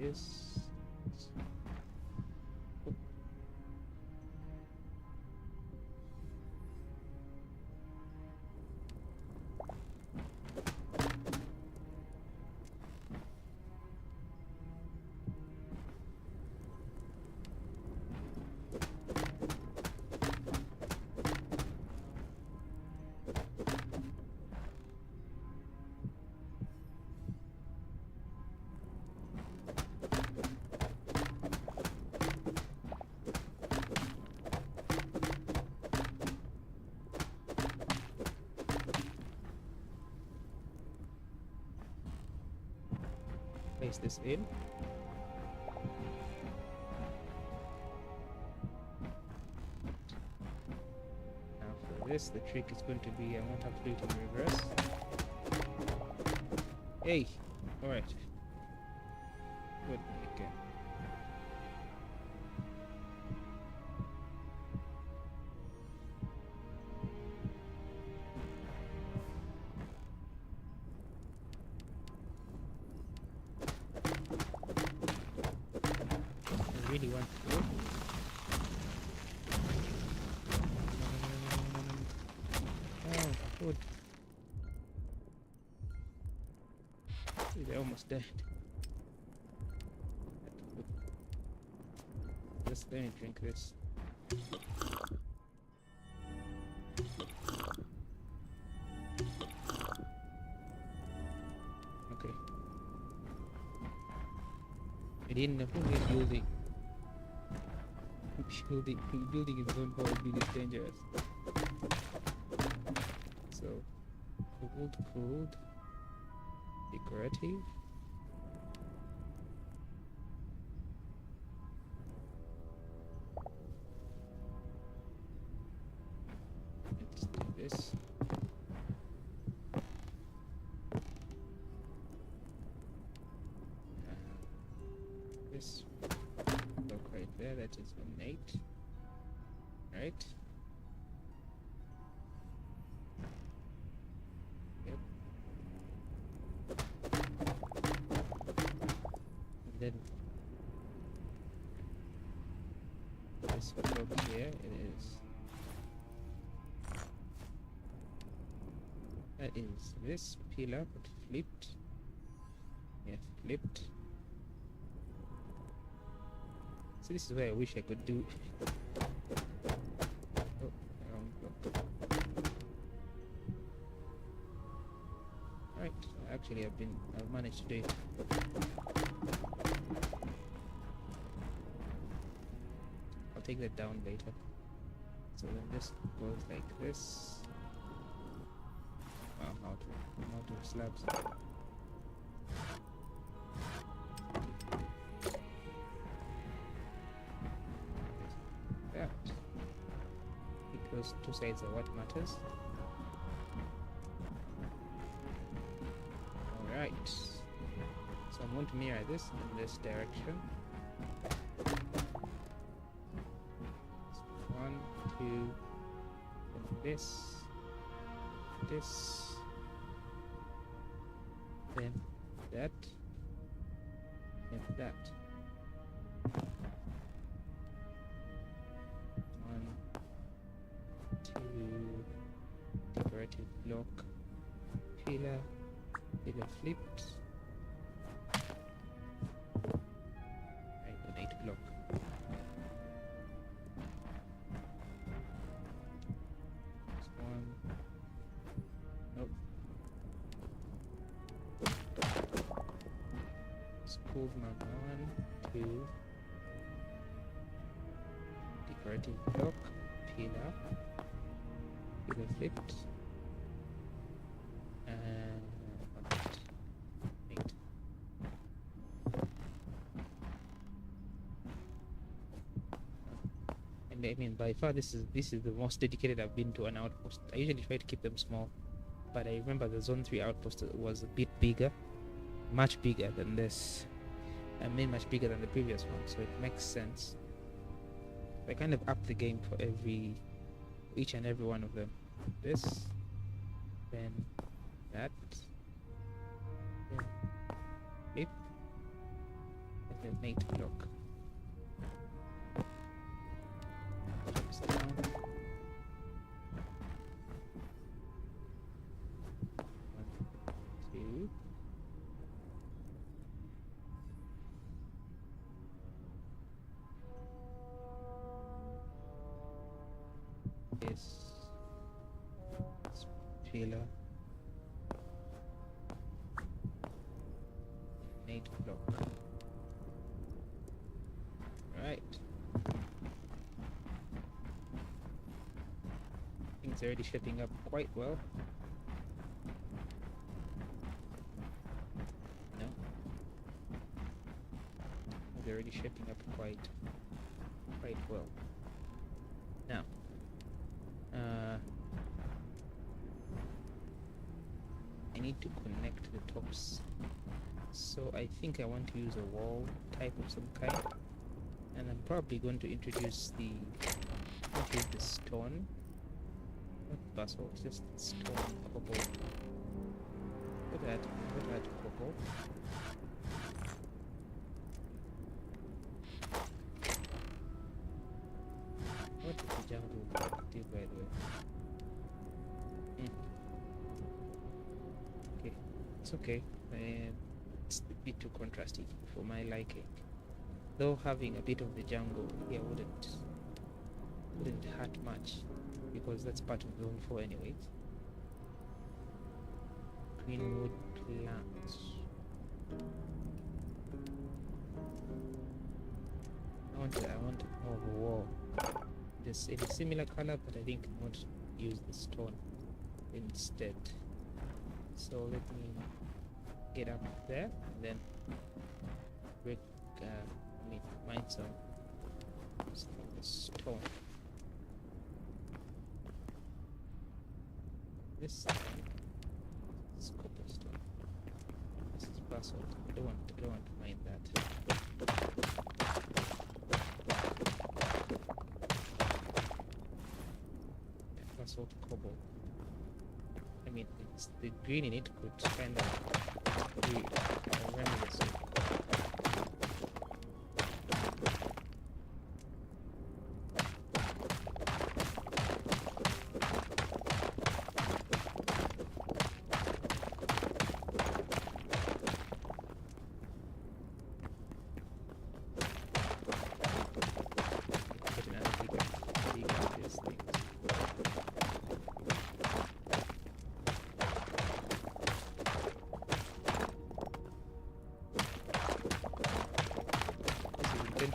is place this in. Now for this, the trick is going to be I won't have to do it in reverse. Hey! Alright. Good, okay. I really want to go. almost dead. Just let me drink this. Okay. I didn't know building. Building its own power build is dangerous. So, cooled, decorative. Let's do this. This block right there, that is ornate. Right? Yep. And then this block here, it is. That is this pillar, but flipped. Yeah, flipped. So this is where I wish I could do. Oh, wrong block. Right, actually I've managed to do it. I'll take that down later. So then this goes like this. Wow, I'm out of slabs. That. Because two sides are what matters. Alright. So I'm going to mirror this in this direction. 1, 2, and this, then that, and that. 1, 2, decorative block, pillar flipped. Right, ornate block. This one. Nope. School number 1, 2. Decorative block, pillar flipped. I mean, by far this is the most dedicated I've been to an outpost. I usually try to keep them small, but I remember the Zone 3 outpost was a bit bigger, much bigger than this. I mean, much bigger than the previous one, so it makes sense. I kind of upped the game for each and every one of them. This, then that, then flip, and then mate block. Down. 1, 2. This pillar. Mate block. Right. Things are already shaping up quite well. No? They're already shaping up quite well. Now, I need to connect the tops. So I think I want to use a wall type of some kind. And I'm probably going to introduce the stone. Not basalt, just stone cobble. Look at that cobble. What did the jungle do, by the way? Okay, it's okay. contrasty for my liking. Though having a bit of the jungle here wouldn't hurt much, because that's part of zone 4 anyways. Greenwood plants. I want more of a wall. This in a similar color, but I think I want to use the stone instead. So let me get up there and then break mine some stone. This is cobblestone. This is basalt. I don't want to mine that. Basalt cobble. I mean, it's the green in it could kind of be horrendous.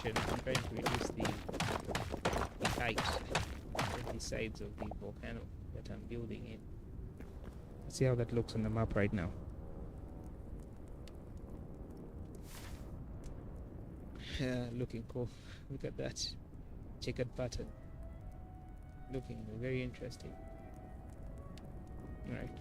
I'm trying to reduce the height of the sides of the volcano that I'm building in. Let's see how that looks on the map right now. Looking cool. Look at that checkered pattern. Looking very interesting. Alright.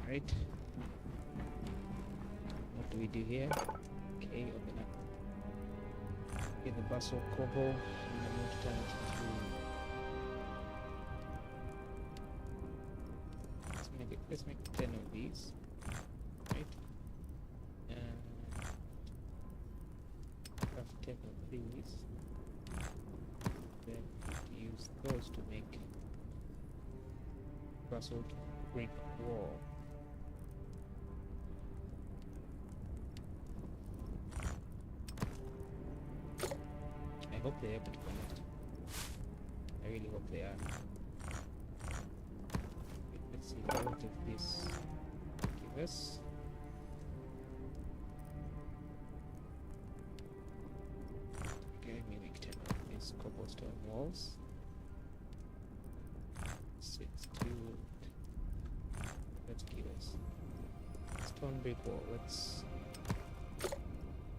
Right. What do we do here? Okay, open up. Get the basalt cobble, and I'm going to turn it into. Let's make 10 of these. Right. Craft 10 of these. Then use those to make basalt brick wall. I hope they're able to connect. I really hope they are. Let's see what of this give us. Okay, let me make 10 of these cobblestone walls. 6, 2. Let's give us stone brick wall. Let's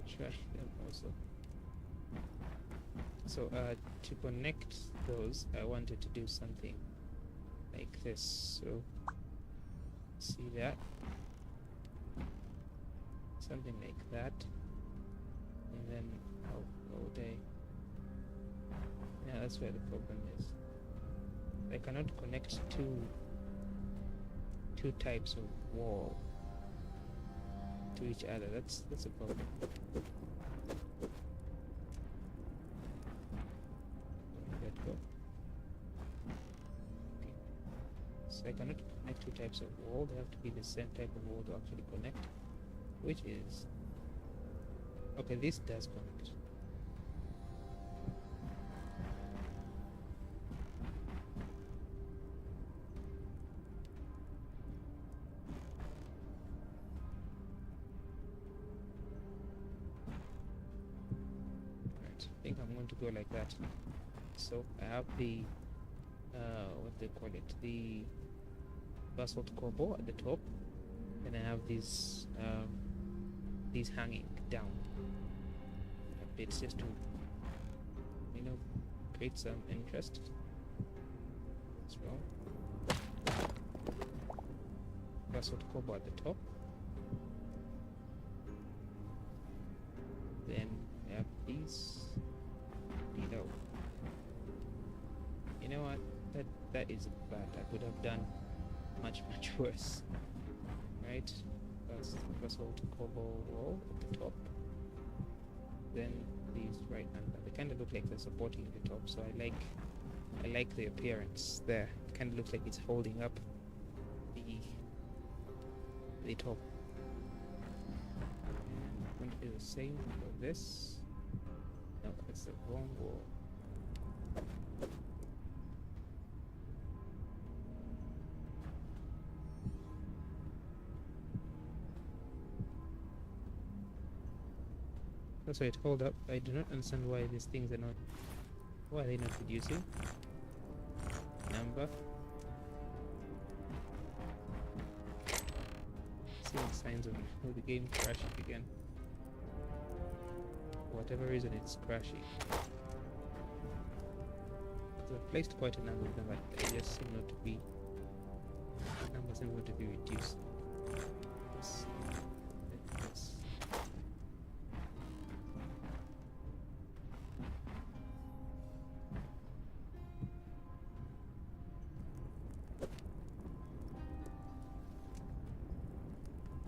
try them also. So to connect those, I wanted to do something like this. So see that? Something like that. And then how would I? Yeah, that's where the problem is. I cannot connect two two types of wall to each other. That's a problem. Let go. Okay. So I cannot connect two types of wall. They have to be the same type of wall to actually connect, which is okay. This does connect. I think I'm going to go like that. So I have the what they call it, the basalt cobble at the top, and I have these hanging down a bit just to create some interest as well. Basalt cobble at the top, then I have these below. You know what? That is bad. I could have done much worse. Right? That's basalt cobble wall at the top. Then these right hand. They kind of look like they're supporting the top. So I like the appearance there. It kind of looks like it's holding up the top. And I'm going to do the same for this. No, that's the wrong wall. That's why it hold up. I do not understand why these things are not. Why are they not reducing? Number. Seeing signs of the game crashing again. For whatever reason, it's crashing. Because I've placed quite a number of them, but they just seem not to be. The numbers seem not to be reduced. Let's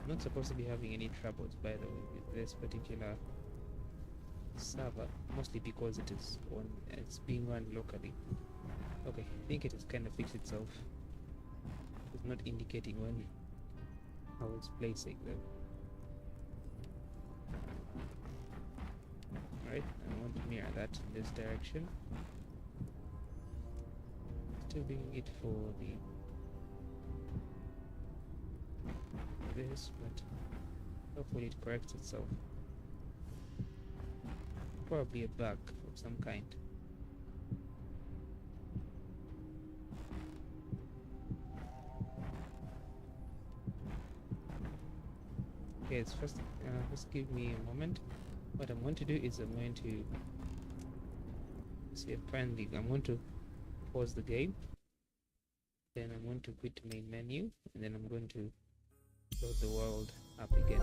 not supposed to be having any troubles, by the way, with this particular server, mostly because it's being run locally. Okay, I think it has kind of fixed itself. It's not indicating when I was placing them. Alright, I want to mirror that in this direction. Still doing it for this, but hopefully it corrects itself. Probably a bug of some kind. Okay, it's first give me a moment. What I'm going to do is I'm going to see finally I'm going to pause the game, then I'm going to quit main menu, and then I'm going to load the world up again.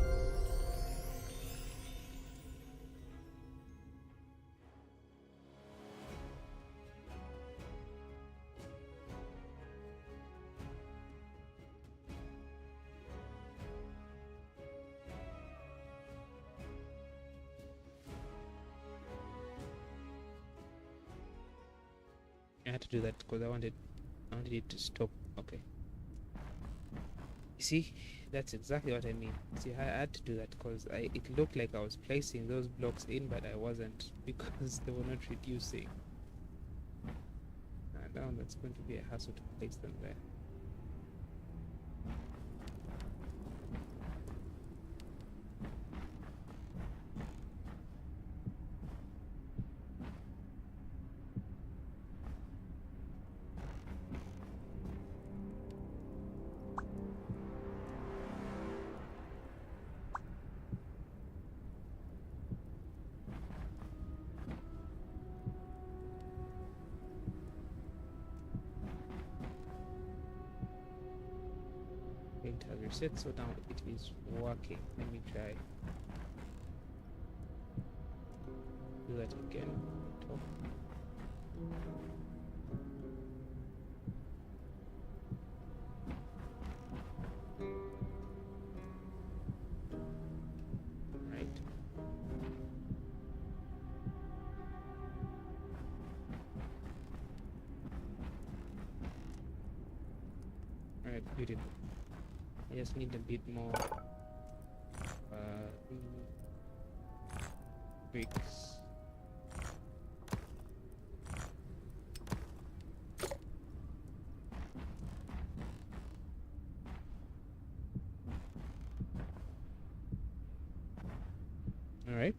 I had to do that because I wanted it to stop. Okay. You see, that's exactly what I mean. See, I had to do that because it looked like I was placing those blocks in, but I wasn't because they were not reducing. Now that's going to be a hassle to place them there. It has reset, so now it is working. Let me try. Do that again. Top. Alright, beautiful. I just need a bit more bricks. Alright.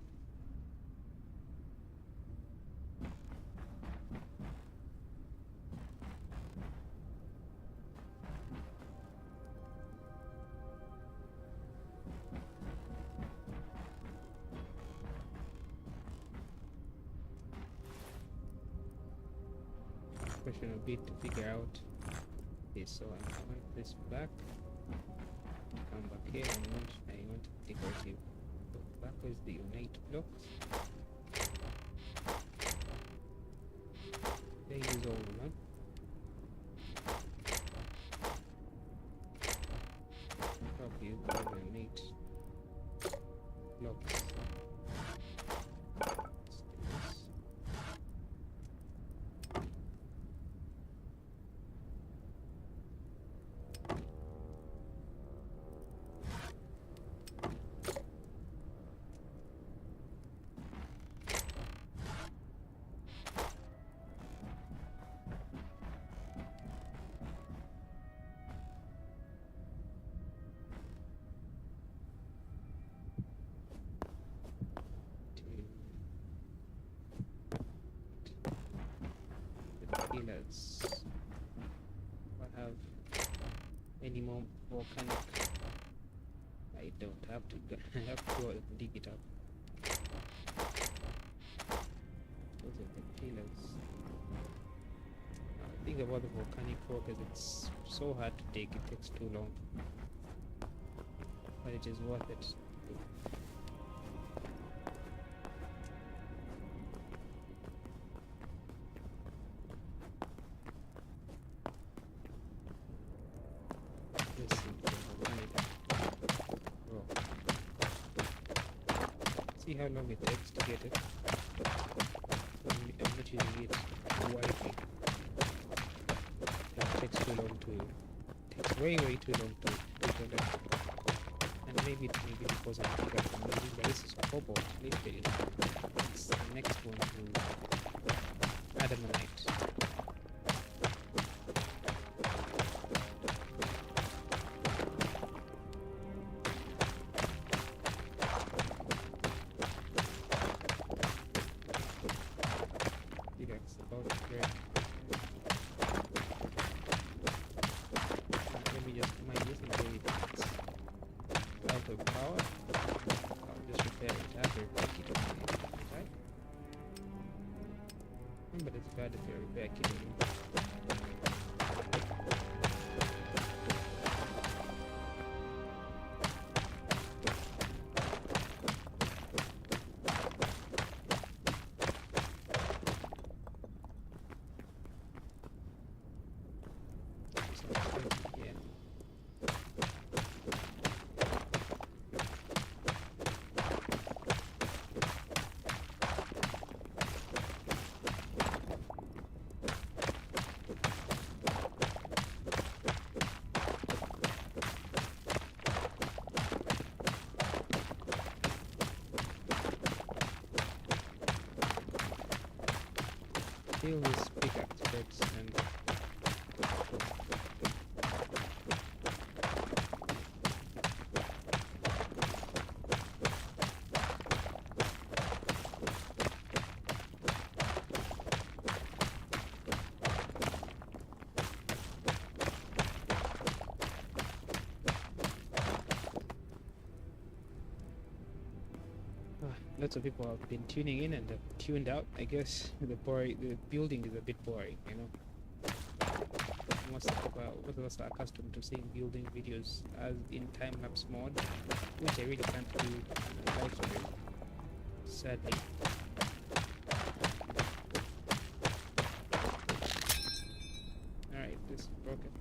Question a bit to figure out. Okay, so I want this back. Come back here and I want decorative. So back is the unite blocks. They use all of them. Probably use all the unite blocks. Pillars. I have any more volcanic? I don't have to. I have to go and dig it up. Those are the pillars. Think about the volcanic rock as it's so hard to dig. It takes too long, but it is worth it. See how long it takes to get it. I'm not using it widely. It takes too long to. It takes way too long to get it. And maybe because I'm bigger than maybe but this is cobalt. Literally, it's the next one to adamantite. But it's bad if you're back in. Steal this pickaxe first and lots of people have been tuning in and have tuned out. I guess the building is a bit boring, you know. Most of us are accustomed to seeing building videos as in time-lapse mode, which I really can't do live stream, sadly. Alright, this is broken.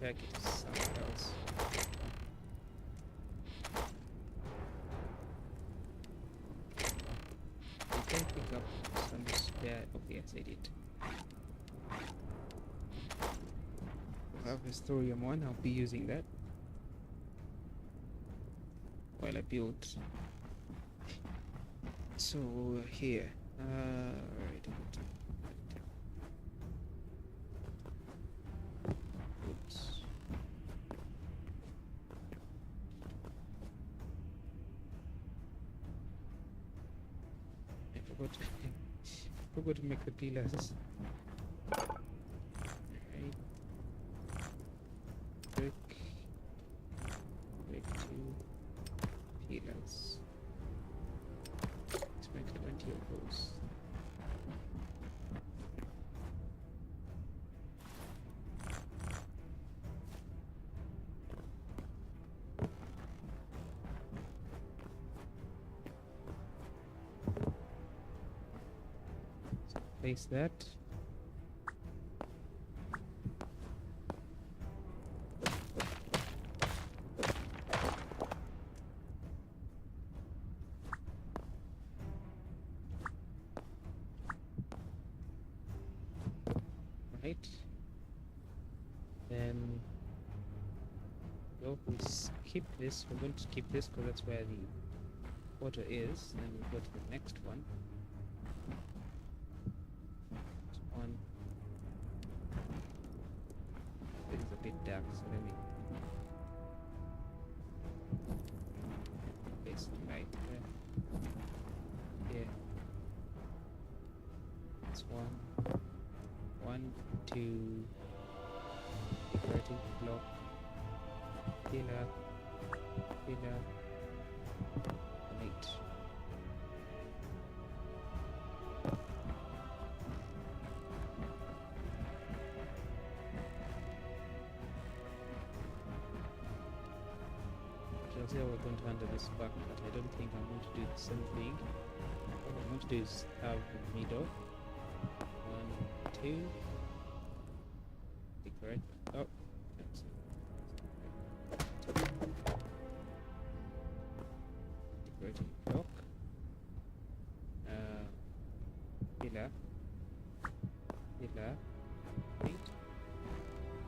Package somewhere else. Yes, I did. I have a thorium one. I'll be using that while I build. So here, right. Oops. I forgot. Forgot to make the pillars. Right. Brick. Brick 2. Pillars. Let's make 20 of those. So place that. Right. Then we'll skip this. We're going to skip this because that's where the water is. Then we'll go to the next one. This one. This is a bit dark, so let me place it right there. Yeah. That's one. 1, 2, decorative block, pillar, pillar, 8. Okay, we're going to handle this back, but I don't think I'm going to do the same thing. What I'm going to do is have the middle. 1, 2. Decorate. Oh, that's decorating block. Pillar. Pillar. 8.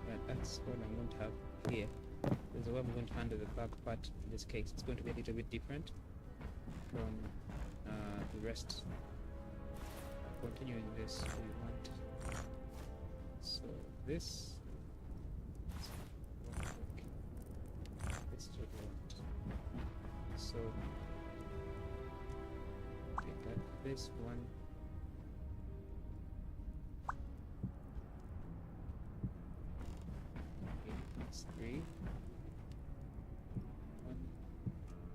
And that's what I'm going to have here. This is the way I'm going to handle the back part. In this case, it's going to be a little bit different from the rest. Continuing this, we want so this should want so okay, got this one. Okay, that's 3. 1,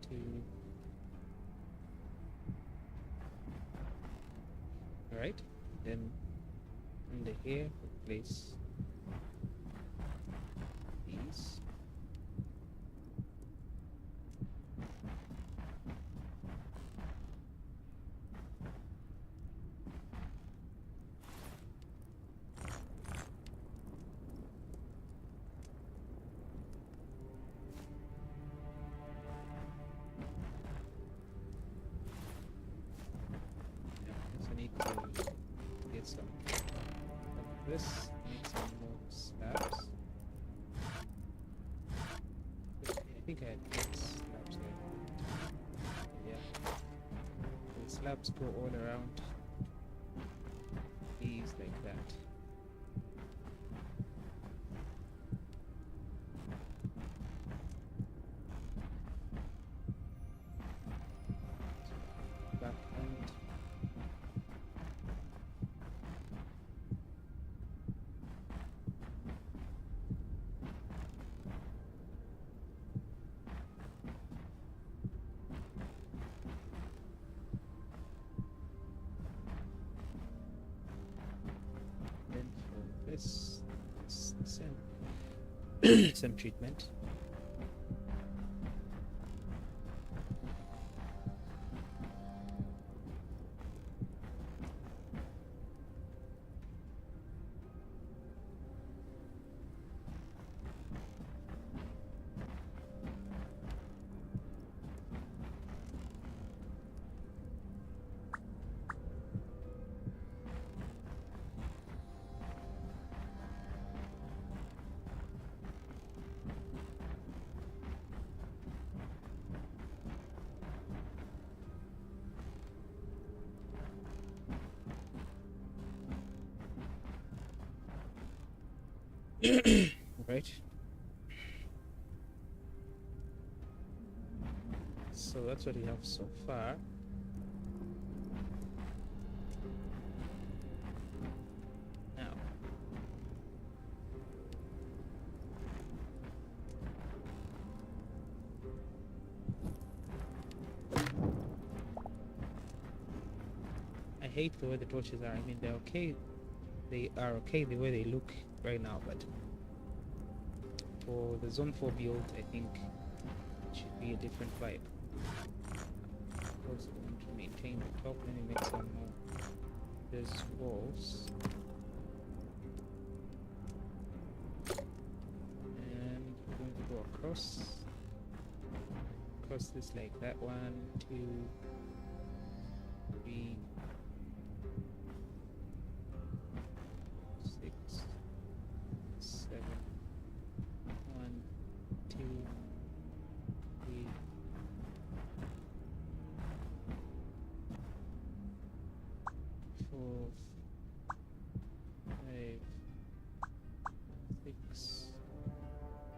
2. Alright, then under here we'll place these. So I need to get some of this, make some more slabs. I think I had 8 slabs there. Yeah. The slabs go all around these like that. Back end. Then for this, it's the same same treatment. Right. So that's what we have so far. Now, I hate the way the torches are. I mean, they're okay. They are okay the way they look right now, but for the Zone 4 build, I think it should be a different vibe. Also want to maintain the top. Let me make some more. There's walls. And we're going to go across this like that. 1, 2, 3, 6, 7. 1, 2, 3, 4, 5,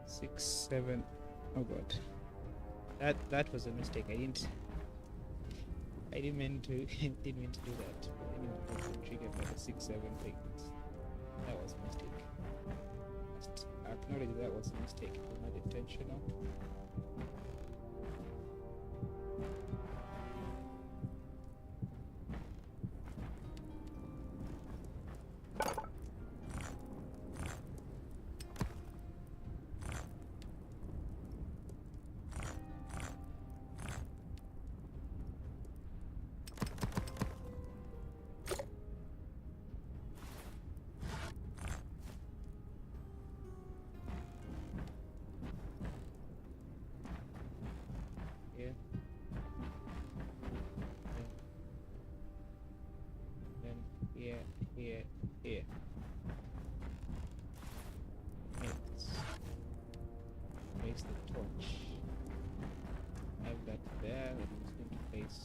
6, 7. Oh god. That was a mistake. I didn't mean to didn't mean to do that. I didn't mean to trigger by the 6, 7 thing. That was a mistake. Must acknowledge that was a mistake. It was not intentional. Here. Then here. Let's place the torch. Have that there. I'm just going to place.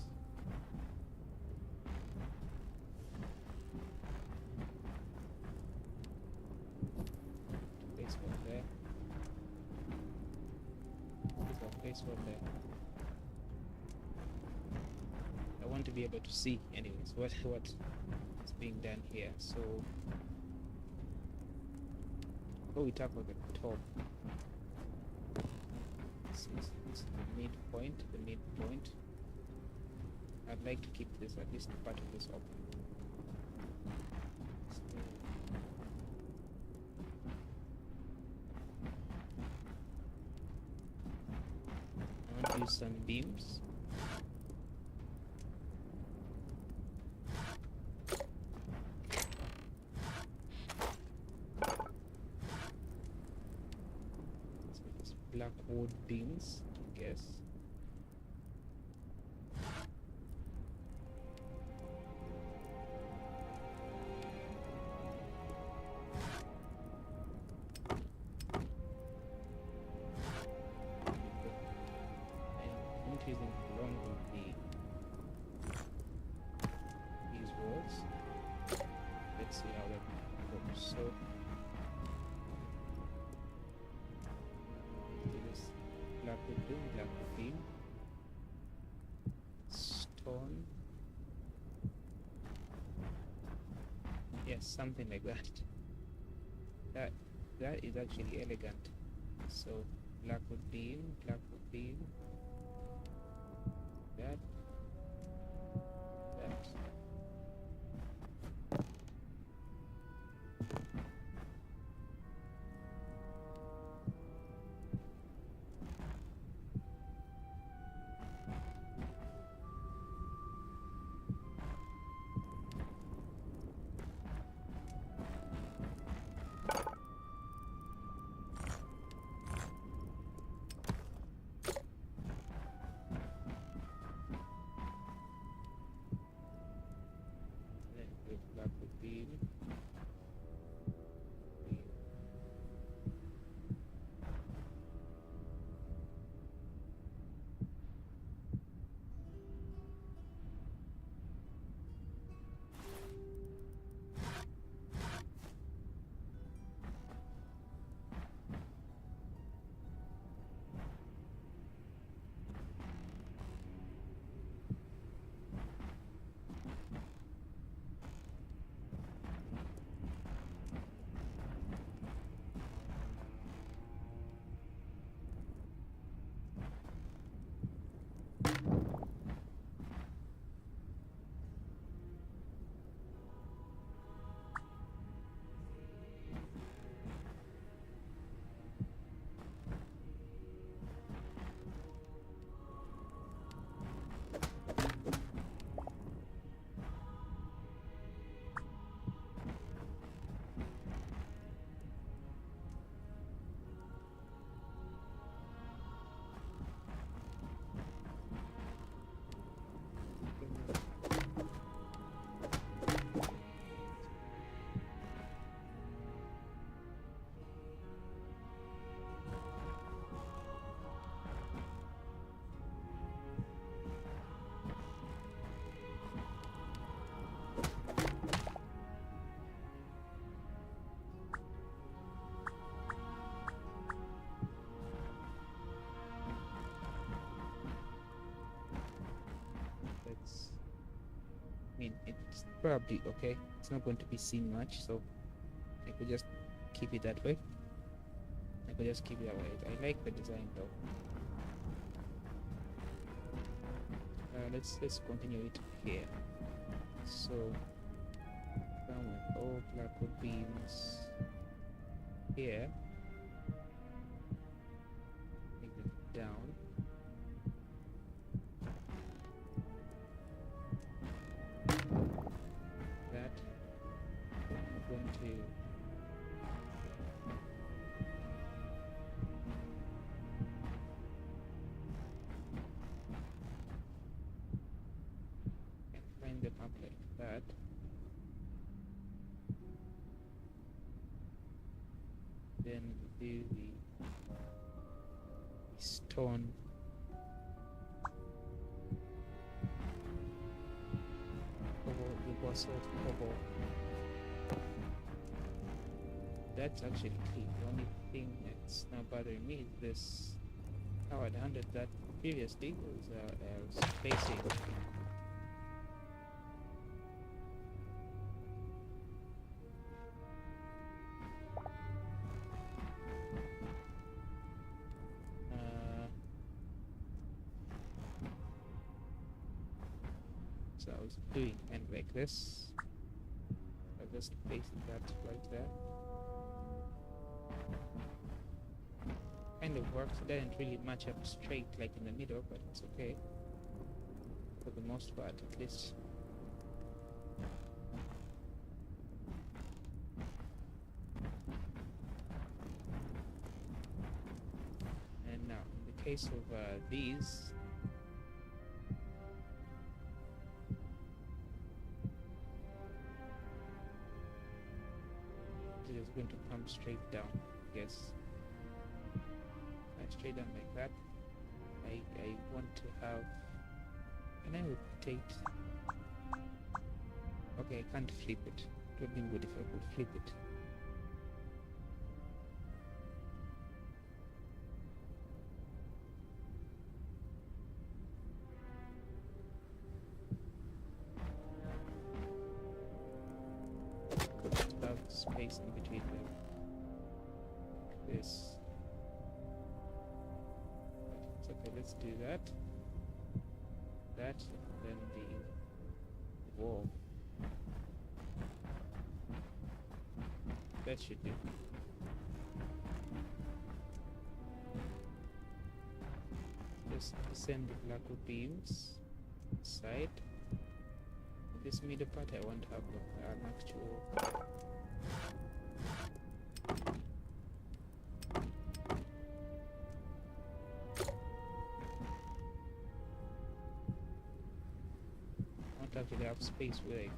Place one there. Place one there. I want to be able to see, anyways, what is being done here. So, before we talk about the top, this is the midpoint. I'd like to keep this, at least part of this open. So, I want to use some beams. Black wood beams, I guess. I'm not using along with these walls. Let's see how that goes. So black wood beam, stone, yes, something like that. That is actually elegant. So black wood beam, that. mean, it's probably okay. It's not going to be seen much, so I could just keep it that way. I could just keep it that way. I like the design though. Let's continue it here. So come with all black wood beams here. Take them down. That I'm going to line them up like that. Then do the stone cobble, the basalt cobble. That's actually clean. The only thing that's now bothering me is this. How I'd handled that previously was spacing. So I was doing kind of like this. I just placing that right there. Kind of works. It doesn't really match up straight like in the middle, but it's okay for the most part, at least. And now, in the case of these, it is going to come straight down. Yes. Straight down like that. I want to have. Can I rotate? Okay, I can't flip it. It would be good if I could flip it. Could have space in between them. Like this. Okay, let's do that. That, and then the wall. That should do. Just descend the black wood beams side. This middle part I want to have an actual actually have space where I can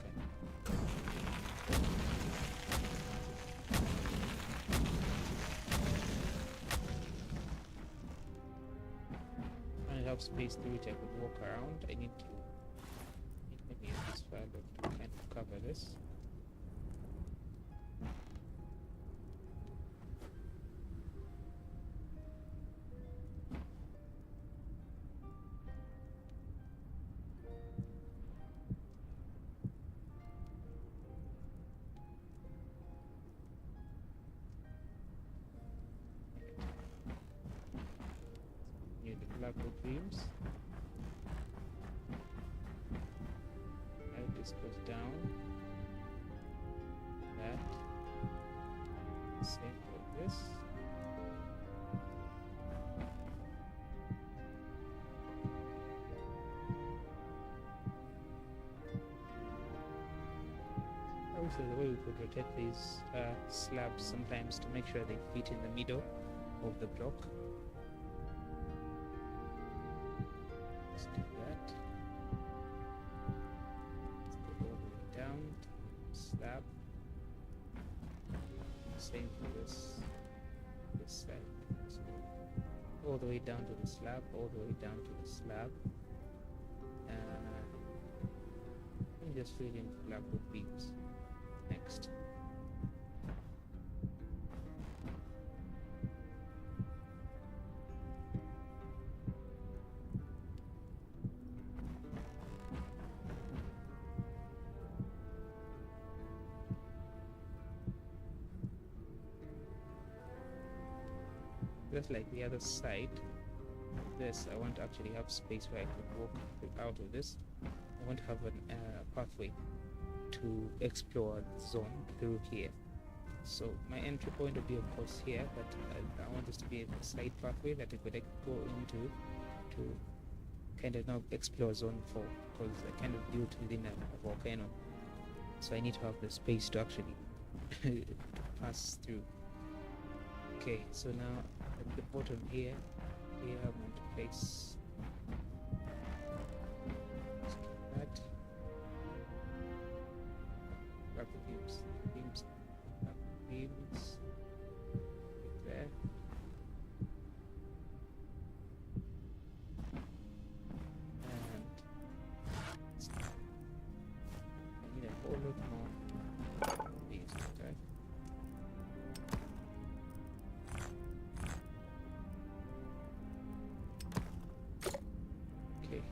have space through which I could walk around. I need maybe use this file to kind of cover this. Black wood beams. Right, this goes down. That. Same for this. Also, the way we could rotate these slabs sometimes to make sure they fit in the middle of the block. Same for this side. So all the way down to the slab, all the way down to the slab. Let me just fill in black wood beams next. just like the other side of this, I want to actually have space where I can walk out of this. I want to have a pathway to explore the zone through here. So my entry point will be of course here, but I want this to be a side pathway that I could go into to kind of now explore zone 4, because I kind of built within a volcano, so I need to have the space to actually pass through. Okay, so now at the bottom here I'm going to place that. Grab the beams, right there. And I need a whole lot more beams, okay? Okay.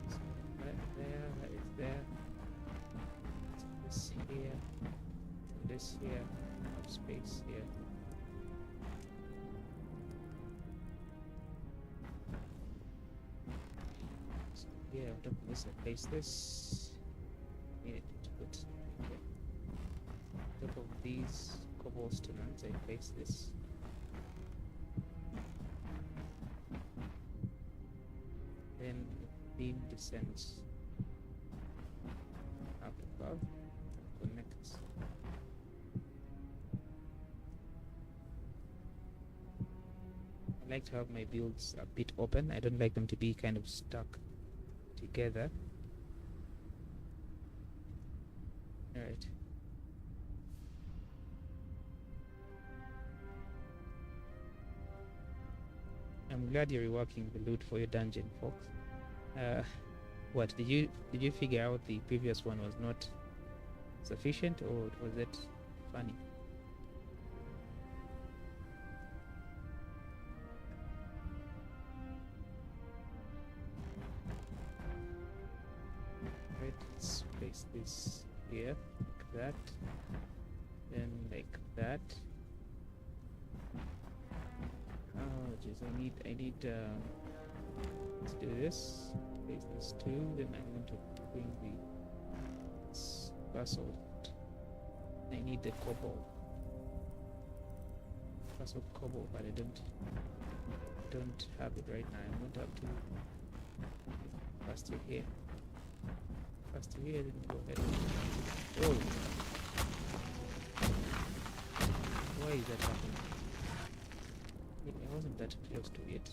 So that there, that is there. This here, this here, have space here. So here on top of this I place this. Need to put okay. On top of these cobblestones I place this. Then the beam descends up above, connects. I like to have my builds a bit open. I don't like them to be kind of stuck together. Alright. I'm glad you're reworking the loot for your dungeon, folks. What did you figure out the previous one was not sufficient, or was it funny? Right, let's place this here like that, then like that. Oh jeez, I need let's do this. Place this too. Then I'm going to bring the basalt. I need the cobalt. Basalt cobalt, but I don't have it right now. I'm going to have to pass through here. Pass through here, then go ahead. Oh, why is that happening? I wasn't that close to it.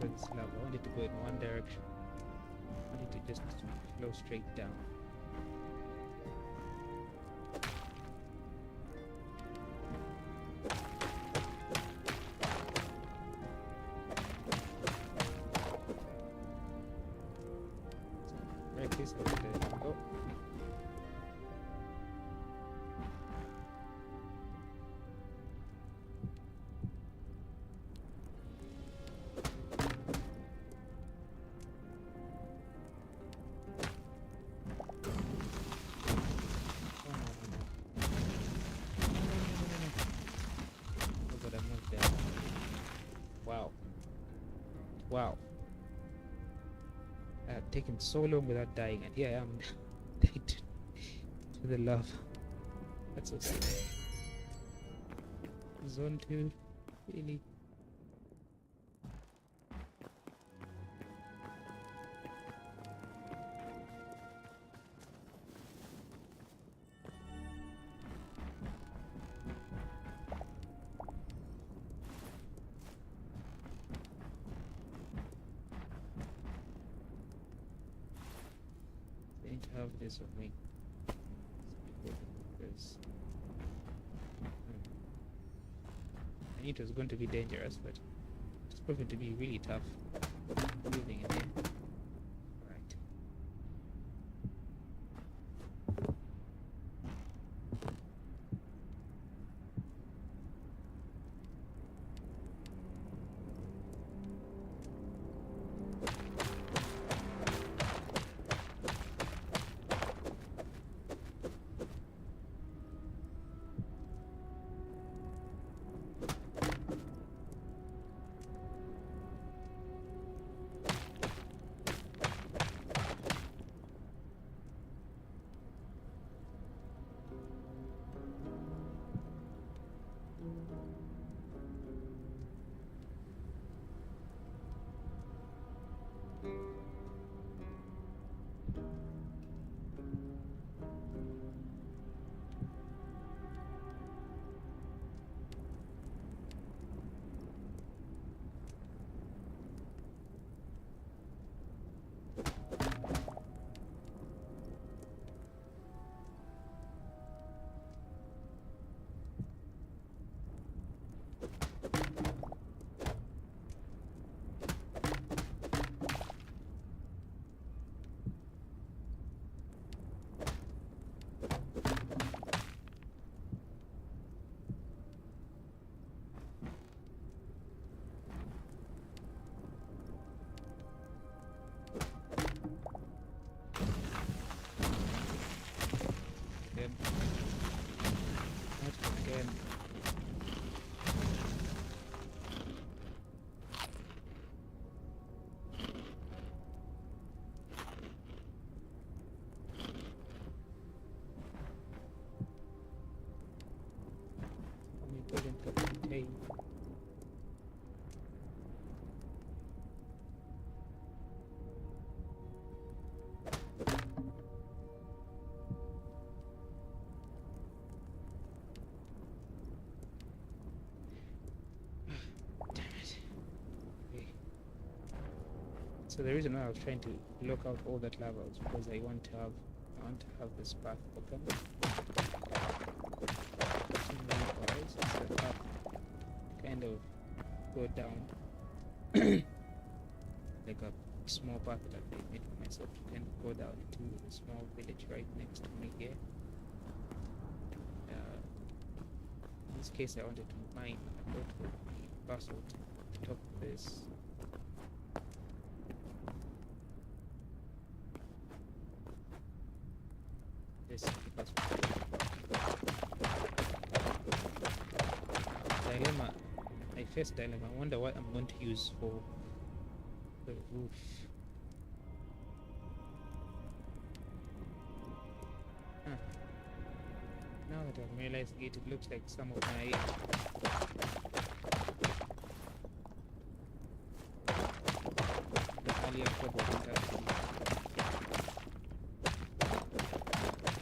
This lava. I want it to go in one direction. I want it to just flow straight down. So, right this over there. Go. Wow. I've taken so long without dying, and here I am. the love. That's so sick. Zone 2, really? They need to have this on me. Because I knew it was going to be dangerous, but it's proven to be really tough living in here. Right. Again. Not again. Let me put in the container. So the reason why I was trying to lock out all that lava was because I want to have this path open. So the path kind of go down like a small path that I made for myself to kind of go down into a small village right next to me here. In this case, I wanted to mine a lot of the basalt to top this. Dilemma. I face dilemma. I wonder what I'm going to use for the roof. Huh. Now that I'm realizing it, it looks like some of my the earlier code wasn't actually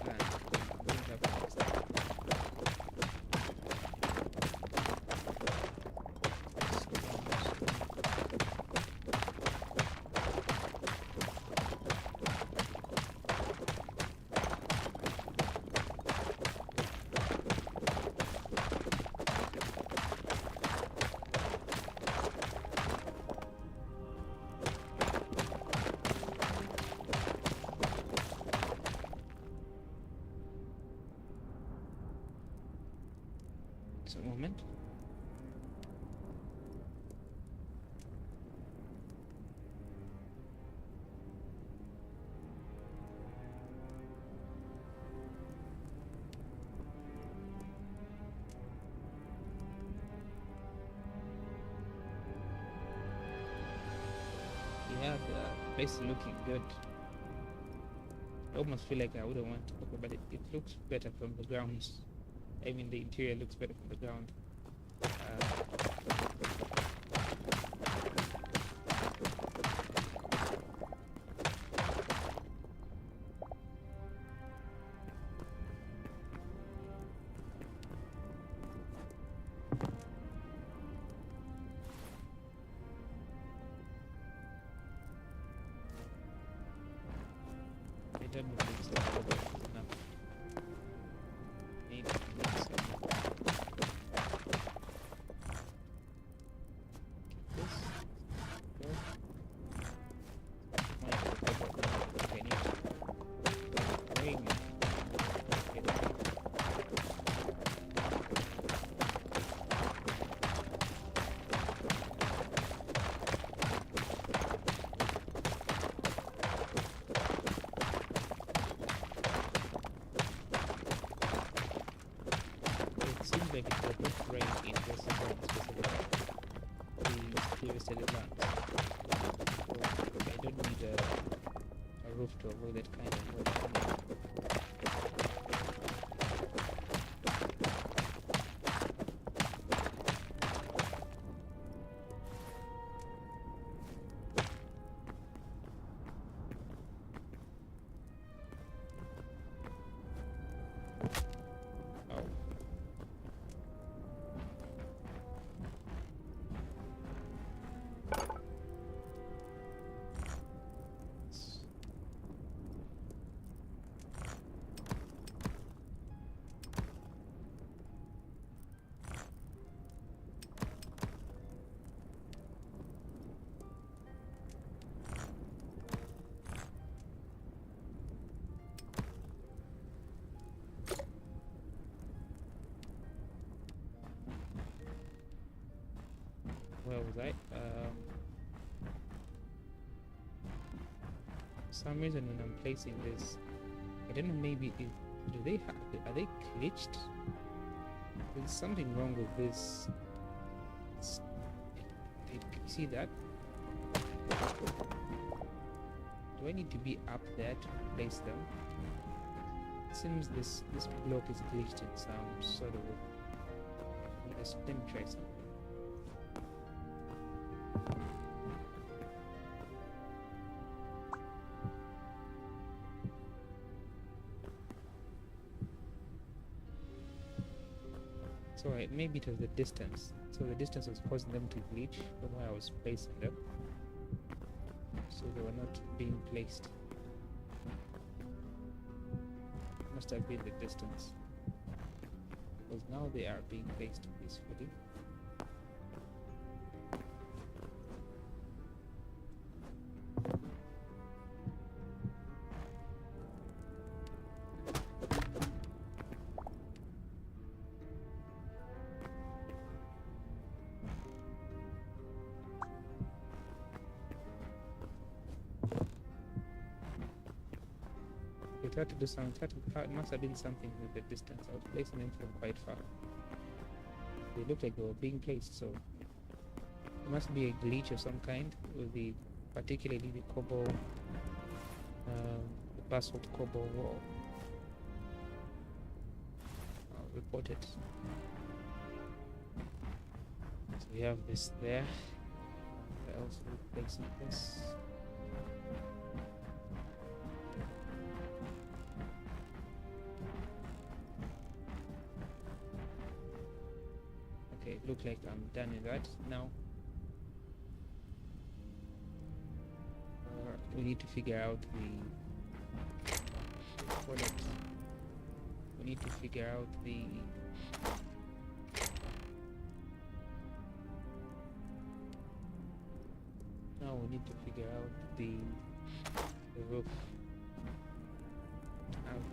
planned. Wouldn't have fixed it. Just a moment. Yeah, the place is looking good. I almost feel like I wouldn't want to, okay, but it looks better from the ground. I mean, the interior looks better from the ground. I don't know if it's enough. Maybe it's this. Go. Might have a couple of okay, I need to ring it. It seems like it will not rain in this zone specifically. The devastated lands. So I don't need a roof to avoid that kind of weather. Oh. Where was I? For some reason when I'm placing this, I don't know, maybe do they are they glitched? There's something wrong with this. You see that? Do I need to be up there to place them? It seems this block is glitched in some sort of way. Let me try something. So maybe it was the distance. So the distance was causing them to glitch from where I was placing them. So they were not being placed. Must have been the distance. Because now they are being placed peacefully. Tried to do something. It must have been something with the distance. I was placing them from quite far. They looked like they were being placed, so it must be a glitch of some kind with the, particularly the cobble, the basalt cobble wall. I'll report it. So we have this there. I also placing this. Okay, it looks like I'm done with that now. We need to figure out the product. We need to figure out the now we need to figure out the roof.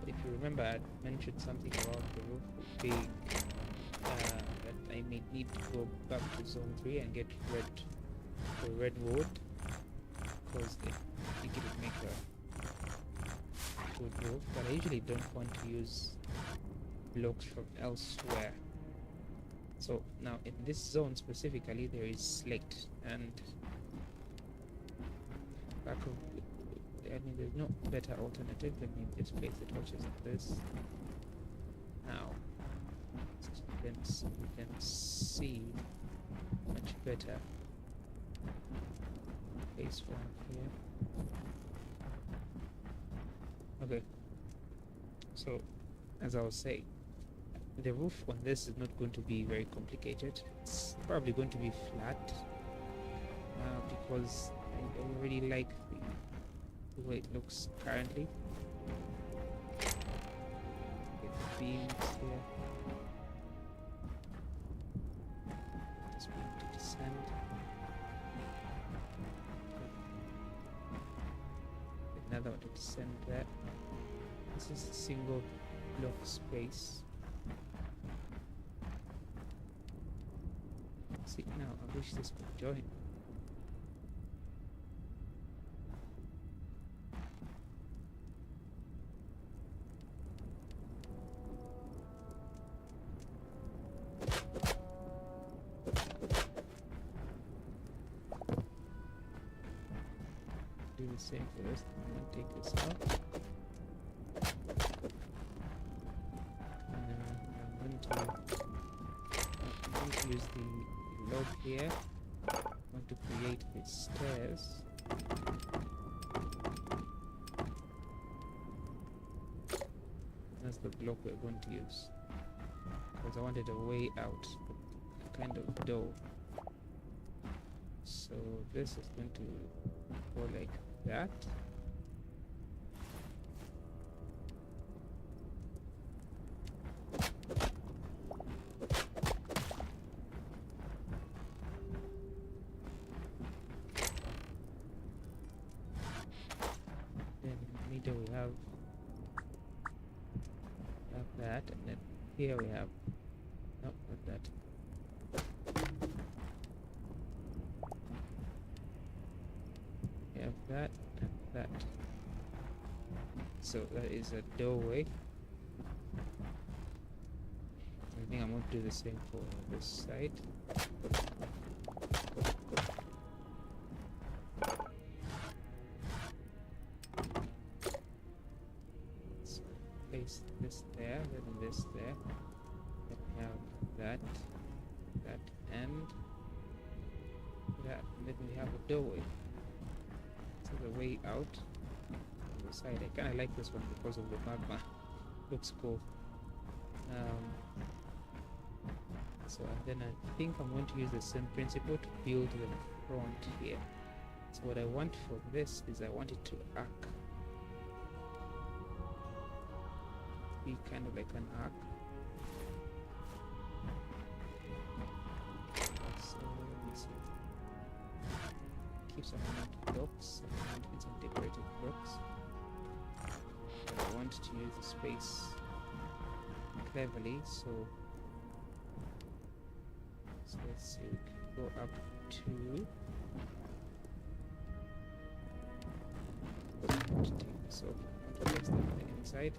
If you remember, I mentioned something about the roof being that I may need to go back to zone 3 and get the red wood, because I think it would make a good roof, but I usually don't want to use blocks from elsewhere. So now in this zone specifically there is slate, and I mean, there's no better alternative. Let me just place the torches on this. Now, we can see much better. Place one here. Okay. So, as I was saying, the roof on this is not going to be very complicated. It's probably going to be flat because I really like the way it looks currently. Get the beams here. This beam to descend. Another one to descend there. This is a single block space. See, now I wish this could join. Do the same for this. I'm going to take this out. I'm going to use the log here. I'm going to create the stairs. That's the block we're going to use. Because I wanted a way out, a kind of door. So this is going to go like that. Then in the middle we have that, and then here we have no, not that. We have that and that. So that is a doorway. I think I'm going to do the same for this side. So place this there, then this there. Then we have that, that, and that. And then we have a doorway. So the way out on the side. I kind of like this one because of the magma. Looks cool. So and then I think I'm going to use the same principle to build the front here. So what I want for this is I want it to arc. Be kind of like an arc. So let me see. Keep some amount of blocks, and some decorated blocks. But I want to use the space cleverly, so let's see, we can go up to take this off and place them on the inside.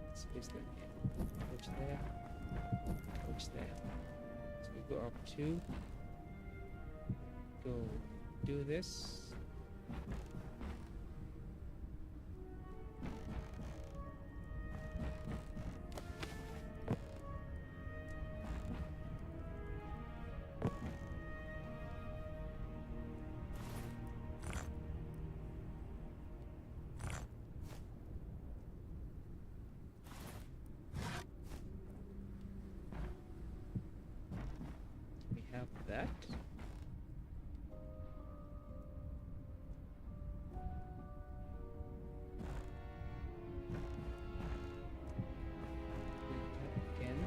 Let's place them in. Touch there, touch there. So we go up to, go do this. Have that. Again.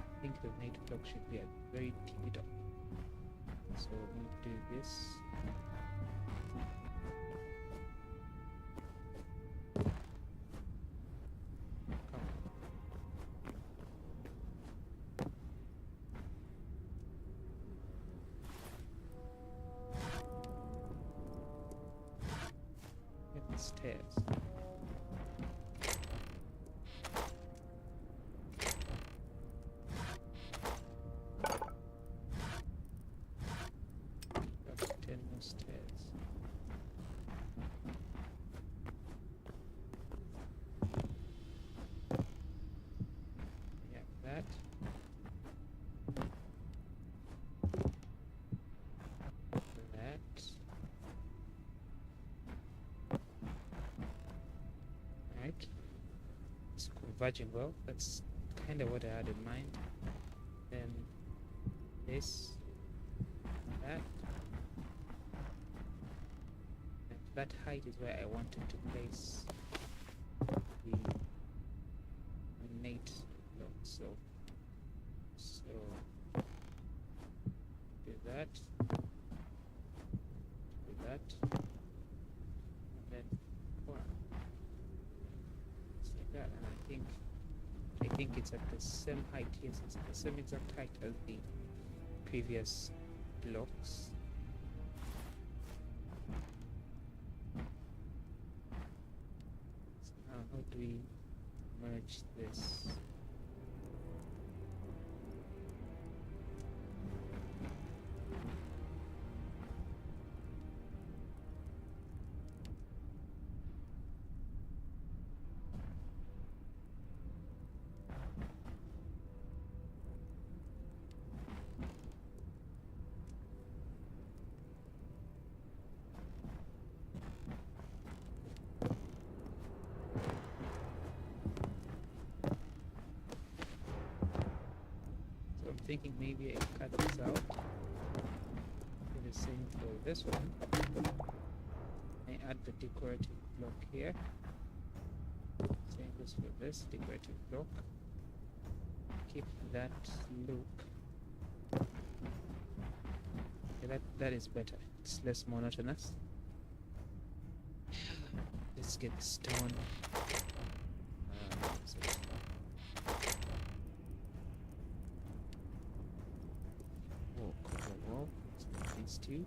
I think the night block should be a very tippy top. So we're going to do this. stairs. That's 10 more stairs. Yeah, that. That. Right. It's converging well. That's kind of what I had in mind. Then this, that. And that height is where I wanted to place the innate block. So do that, and then one. It's like that, and I think it's at the same height. Yes, it's at the same exact height as the previous blocks. So now how do we merge this? Thinking maybe I cut this out. Do the same for this one. I add the decorative block here. Same goes for this decorative block. Keep that look. Okay, that is better. It's less monotonous. Let's get stone. These two.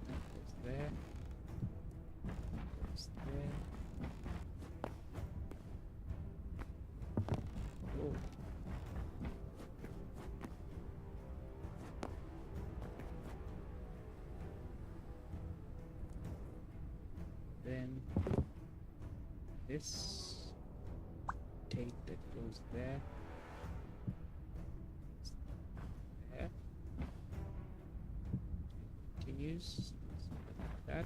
That goes there. Goes there. Oh. Then this tape that goes there, there, continues like that.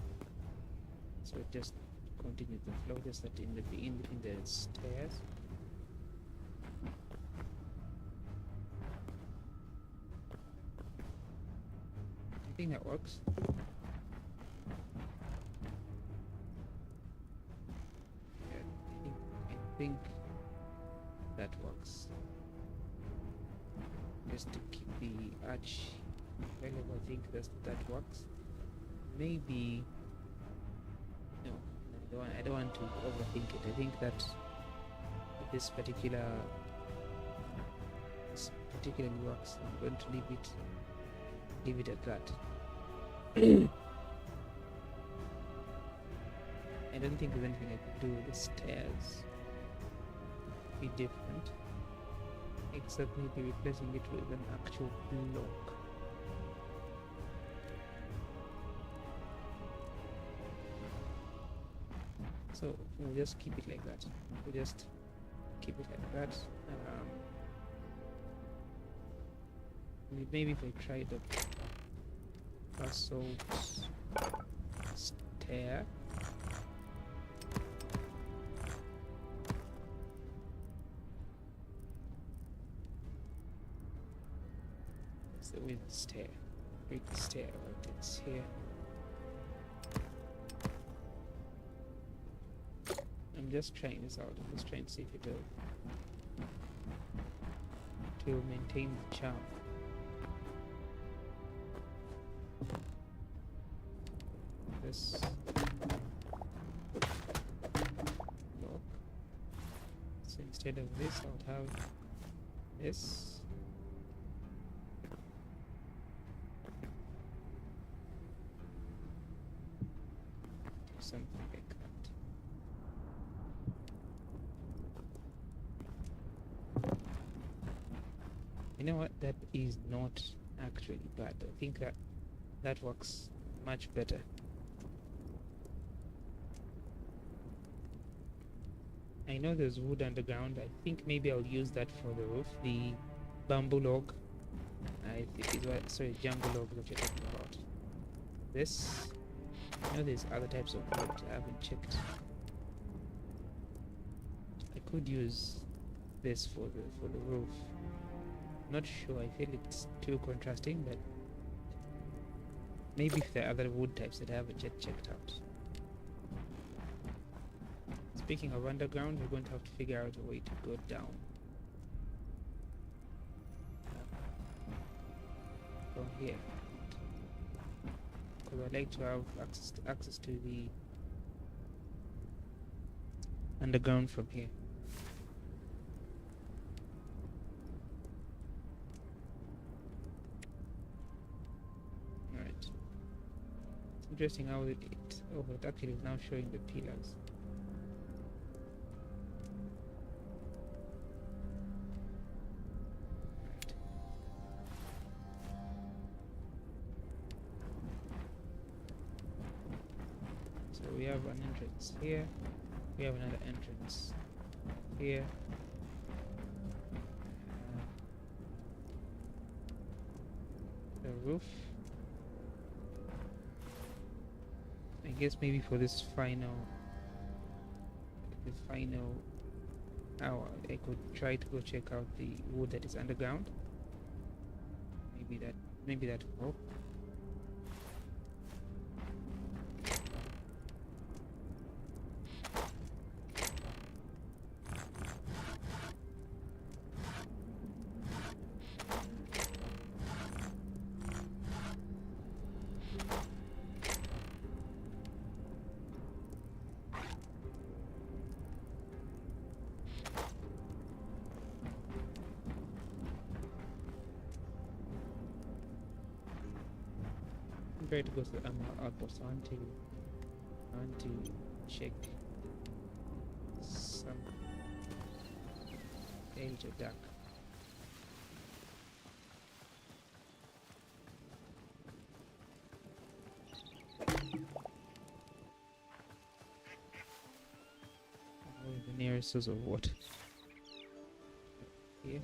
So it just continues the flow, just that in between the stairs. I think that works. I think that works. Just to keep the arch available, I think that works. Maybe no, I don't want to overthink it. I think that this particularly works. I'm going to leave it at that. I don't think there's anything I could do with the stairs be different, except maybe replacing it with an actual block. So we'll just keep it like that. We'll just keep it like that. Maybe if I try the basalt stair. So with stair, right it's here. I'm just trying this out. I'm just trying to see if it will maintain the charm. This. No. instead of this, I would have this. Do something like that. You know what? That is not actually bad. I think that works much better. I know there's wood underground. I think maybe I'll use that for the roof. The bamboo log, I think is what, sorry, jungle log that you're talking about. This, I know there's other types of wood. I haven't checked. I could use this for the roof. Not sure. I feel it's too contrasting, but maybe if there are other wood types that I haven't yet checked out. Speaking of underground, we're going to have to figure out a way to go down from here, because I like to have access to the underground from here. Alright. It's interesting how it actually is now showing the pillars. We have an entrance here, we have another entrance here, the roof. I guess maybe for this final hour I could try to go check out the wood that is underground. Maybe that will help. Try to go to the outpost. I want to check some age of duck. The nearest source of water here.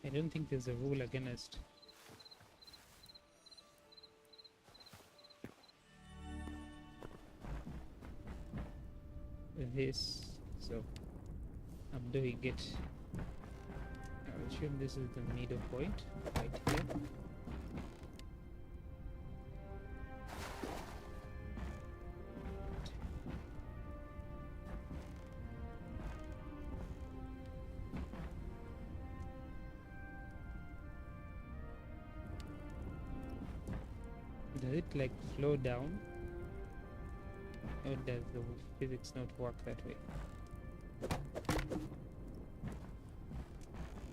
I don't think there's a rule against this, so I'm doing it. I'll assume this is the middle point right here. Does it like flow down, or does the physics not work that way?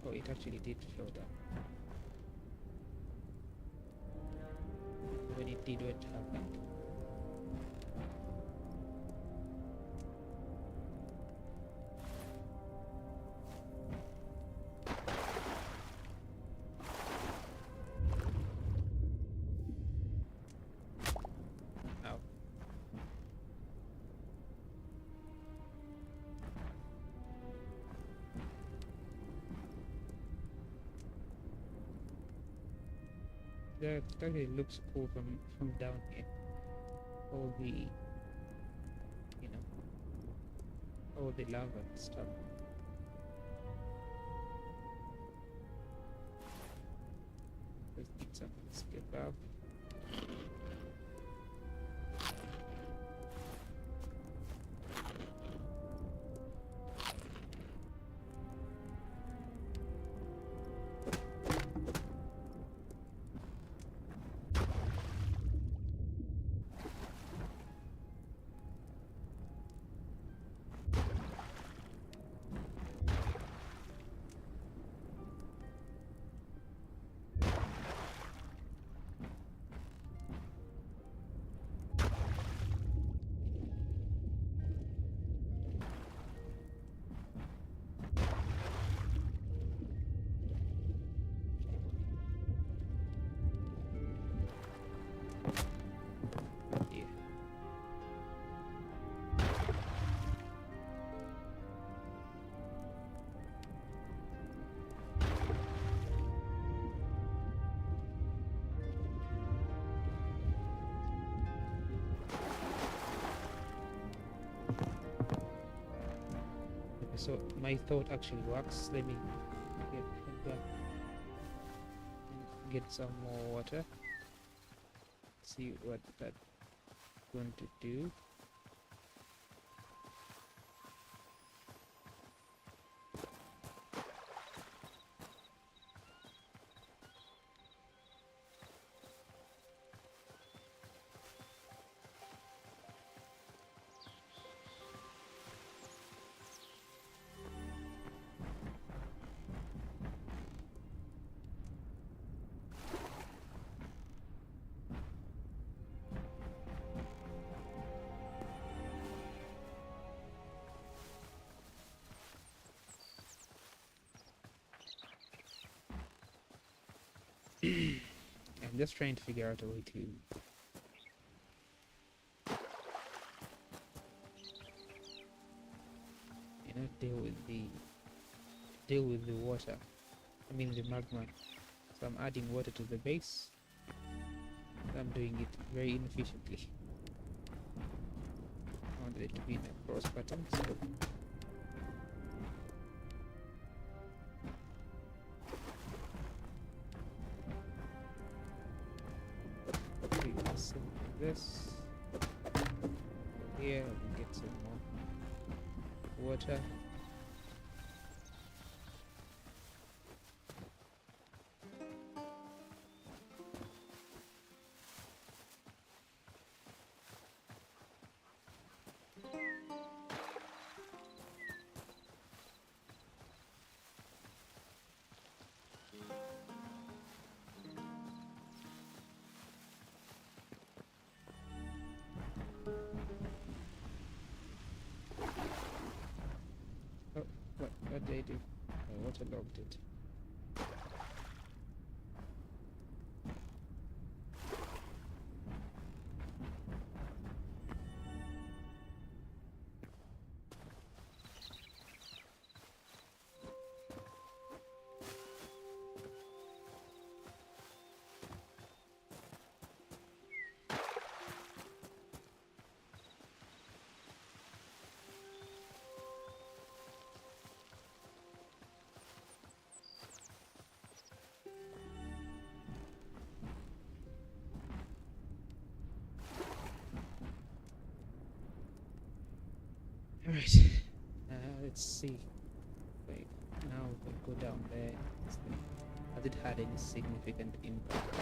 Oh, it actually did flow down. When it did, what happened? That actually looks cool from down here. All the, you know, all the lava and stuff. Let's get some escape valve. Yeah. Okay, so my thought actually works. Let me get back and get some more water. See what that's going to do. I'm just trying to figure out a way to deal with the water. I mean the magma. So I'm adding water to the base. I'm doing it very inefficiently. I wanted it to be in a cross pattern, so we can send this here. We get some more water. Oh, what did I do? I waterlogged it. Alright, let's see. Wait, now we go down there. Has it had any significant impact?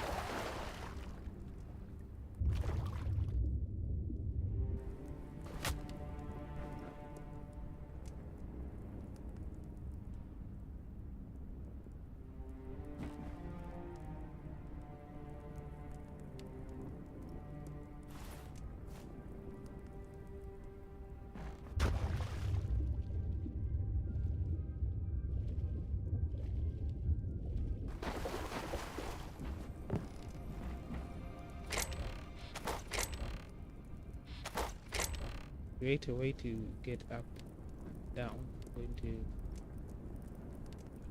Create a way to get up and down. I'm going to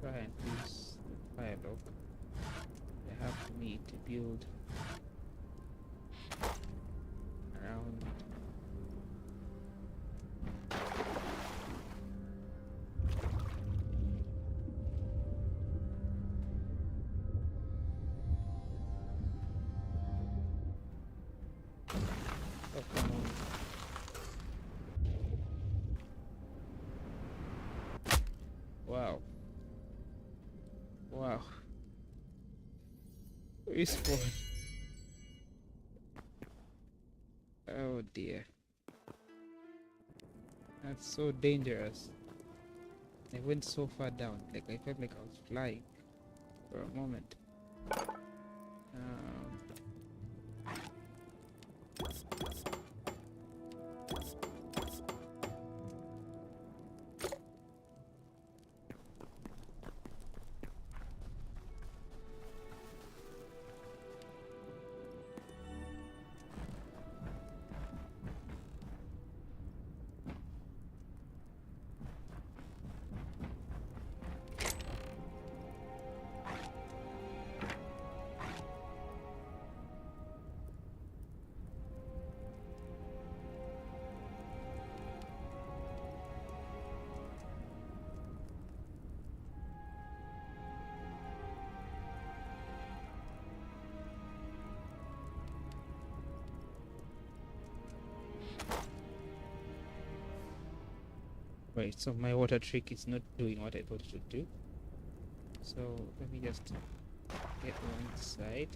try and use the fire lock. I have for me to build around Oh, come on. Wow. Wow. Respawn. Oh dear. That's so dangerous. I went so far down. Like I felt like I was flying for a moment. Um, Wait, so my water trick is not doing what I thought it would do. So let me just get one side.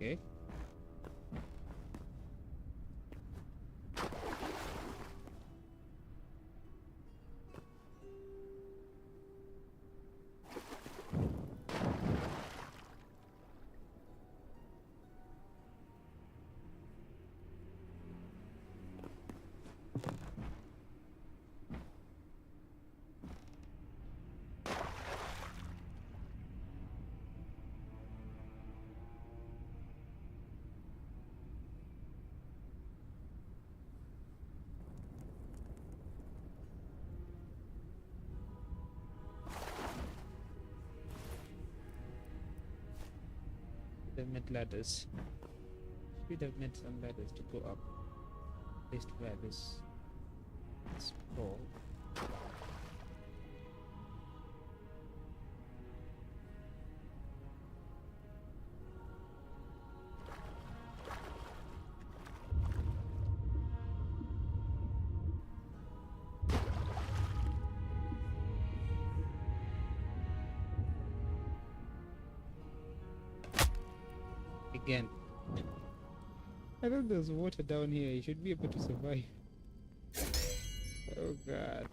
Okay. I've made ladders. Should have made some ladders to go up. At least where this is fall. Again. I thought there's water down here. You should be able to survive. Oh god.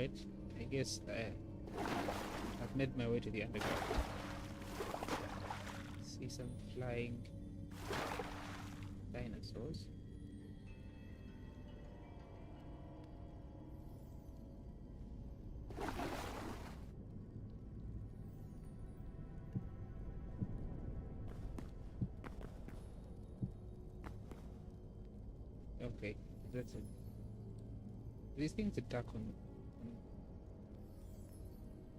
Alright, I guess I've made my way to the underground. See some flying dinosaurs. Okay, that's it. These things attack on.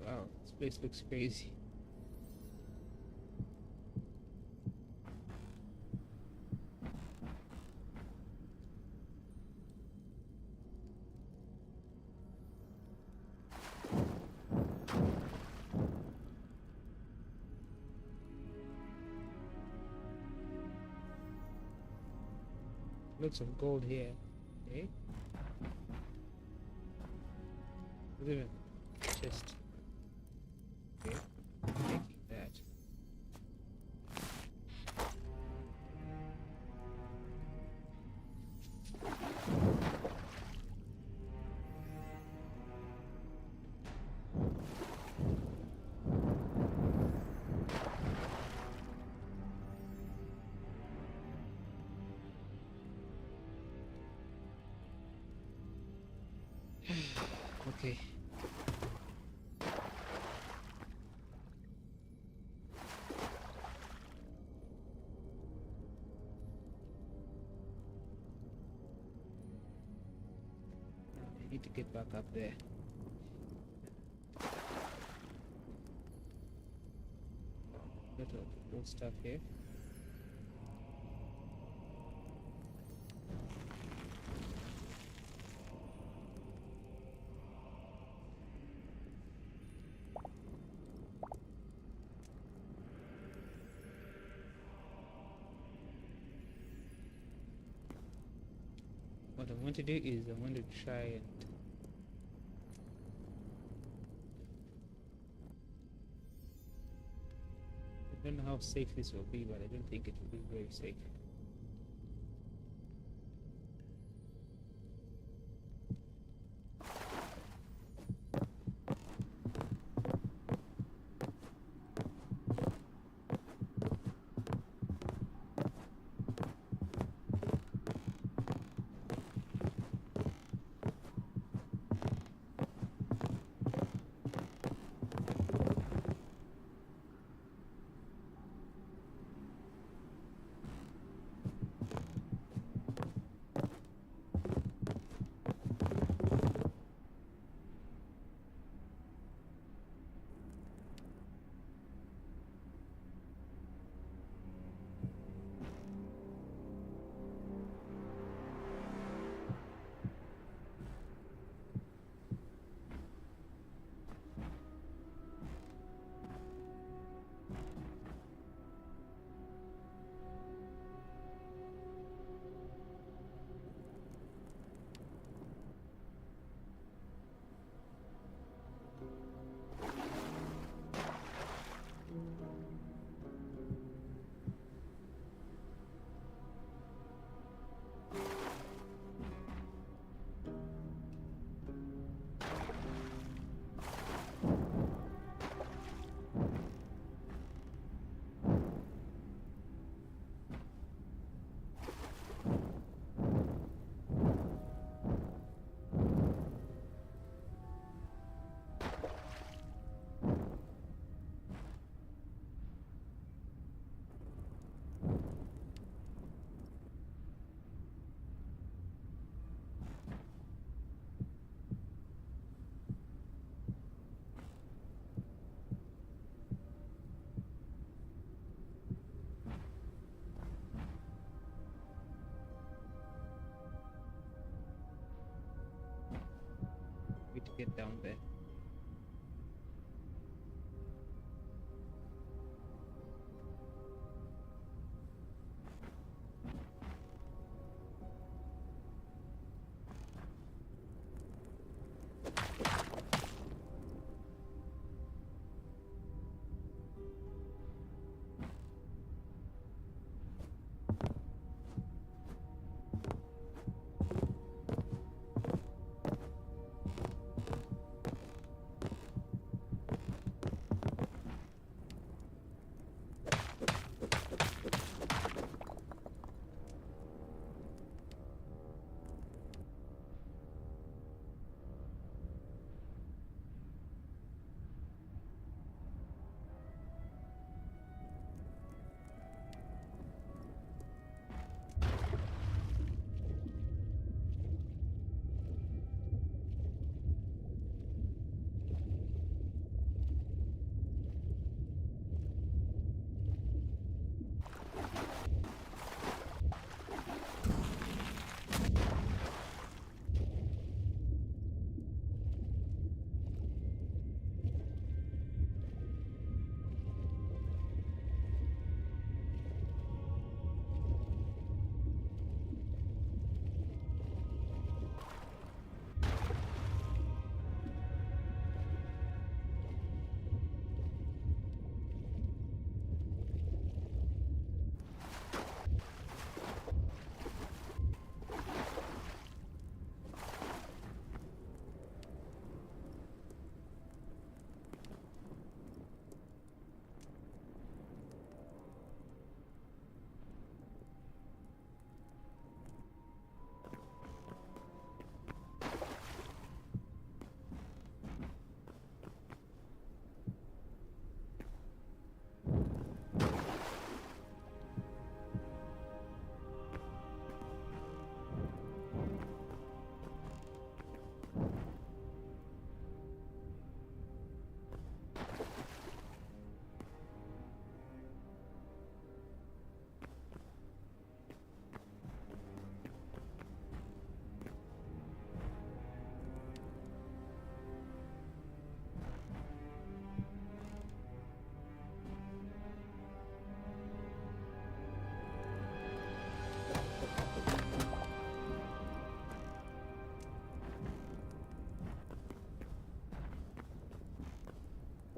Wow, this place looks crazy. Lots of gold here. Okay. There's even a chest. Okay. Taking that. Okay. I need to get back up there. Got all the cool stuff here. What I want to do is I want to try and I don't know how safe this will be, but I don't think it will be very safe. Need to get down there.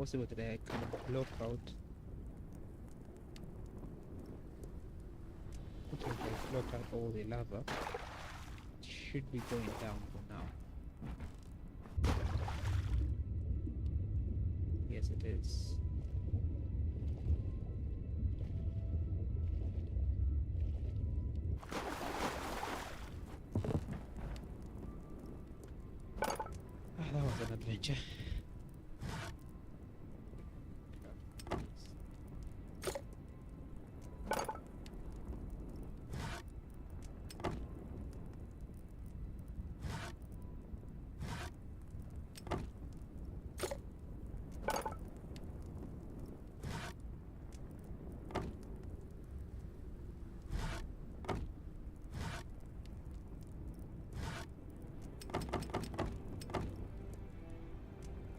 possible that I can block out. Okay, if I block out all the lava, it should be going down for now. Yes, it is. Ah, that was an adventure.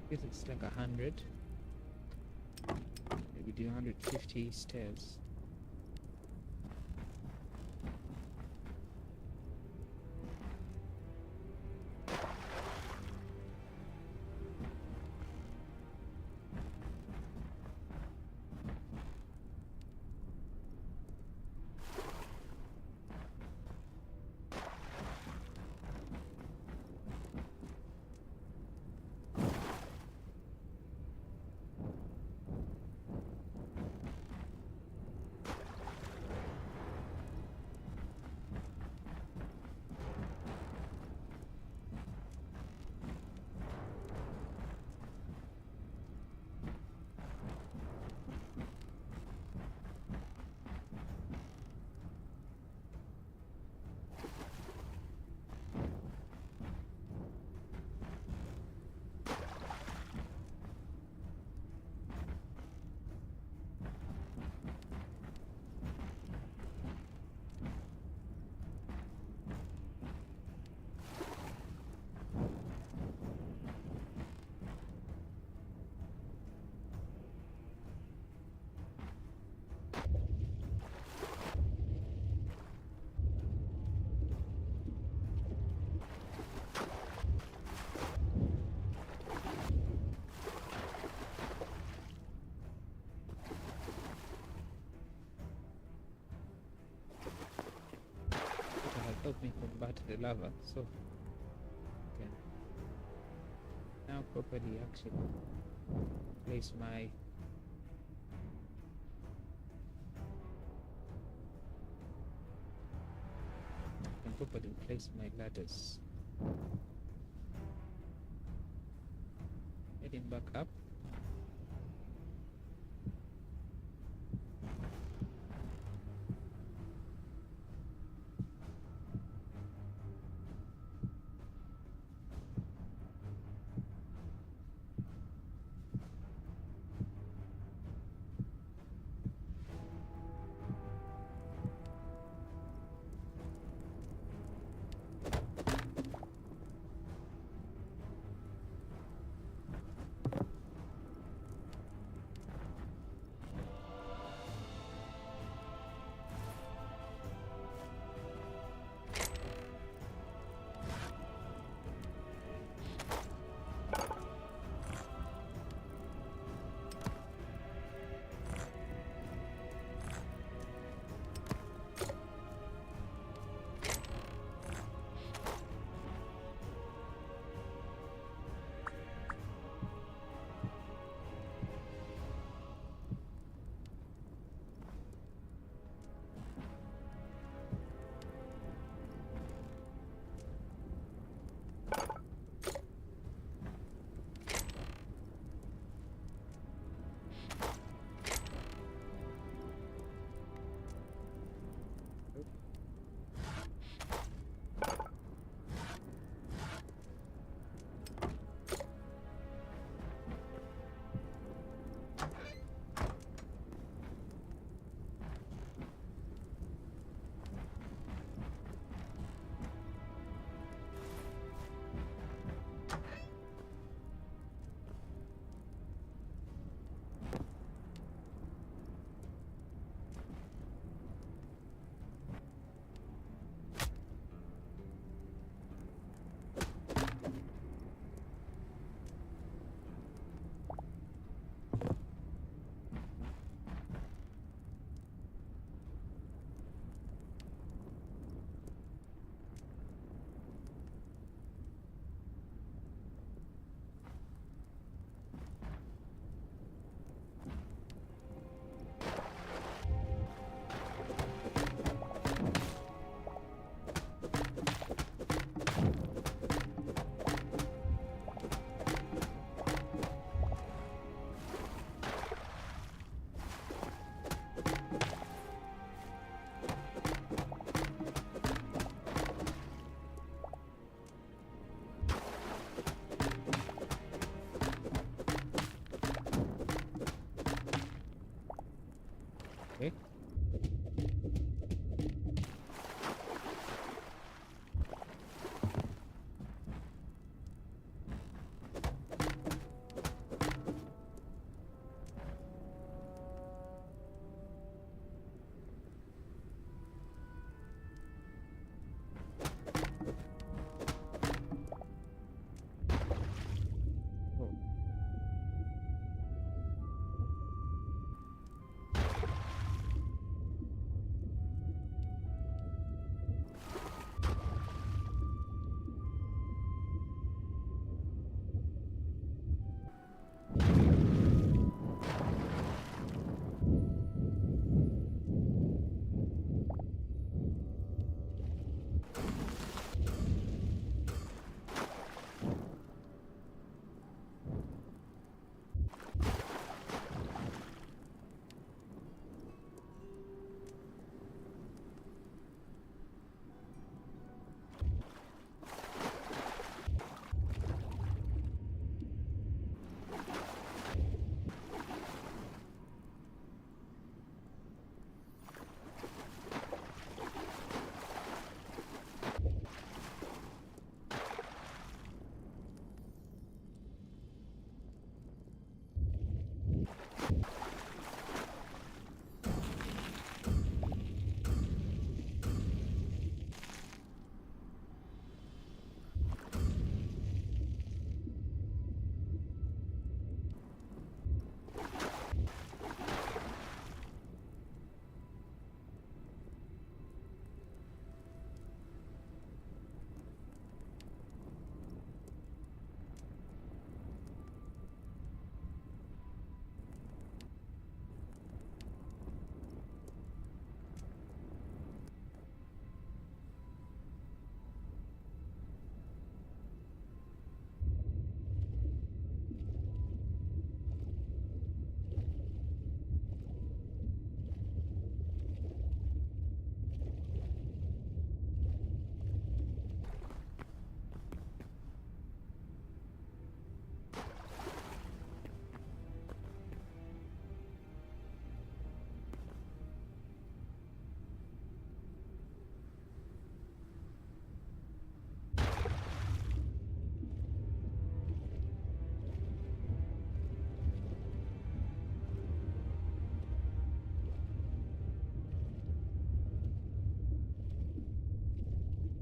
I guess it's like 100. Maybe do 150 stairs. Help me combat the lava, so can now properly actually place my ladders. Heading back up.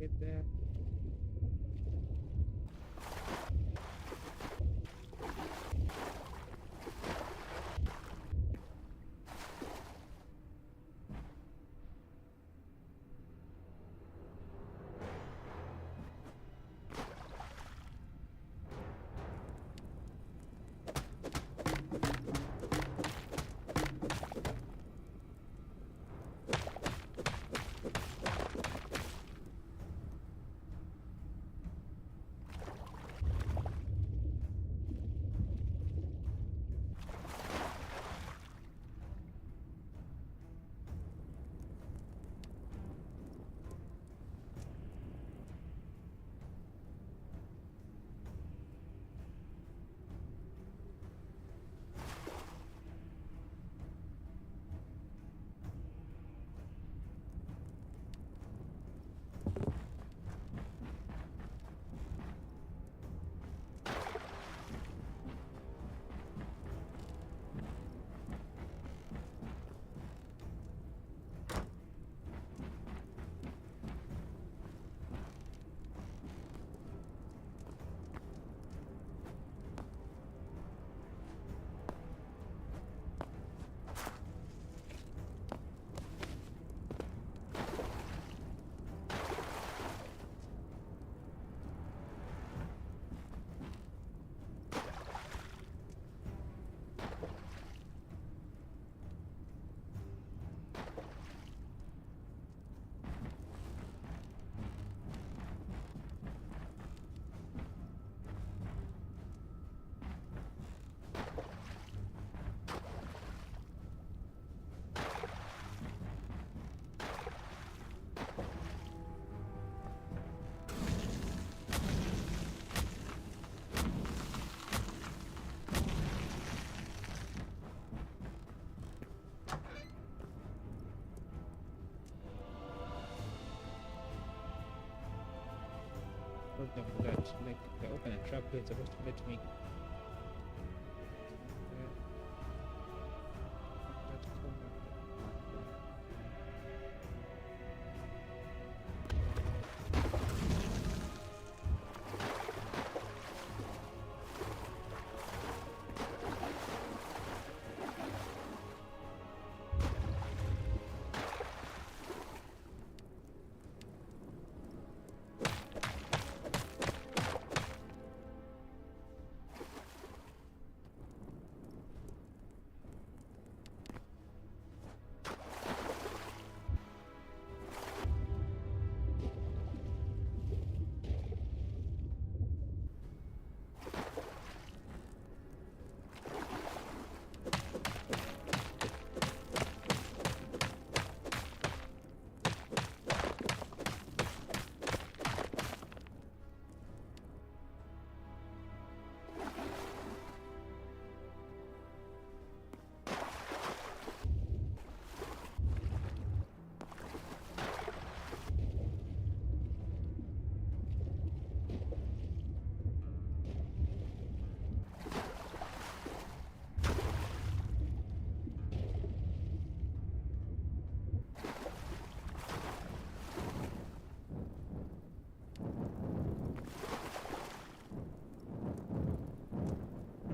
get there. Problem with that, like if I open a trap door, it's supposed to let me that corner.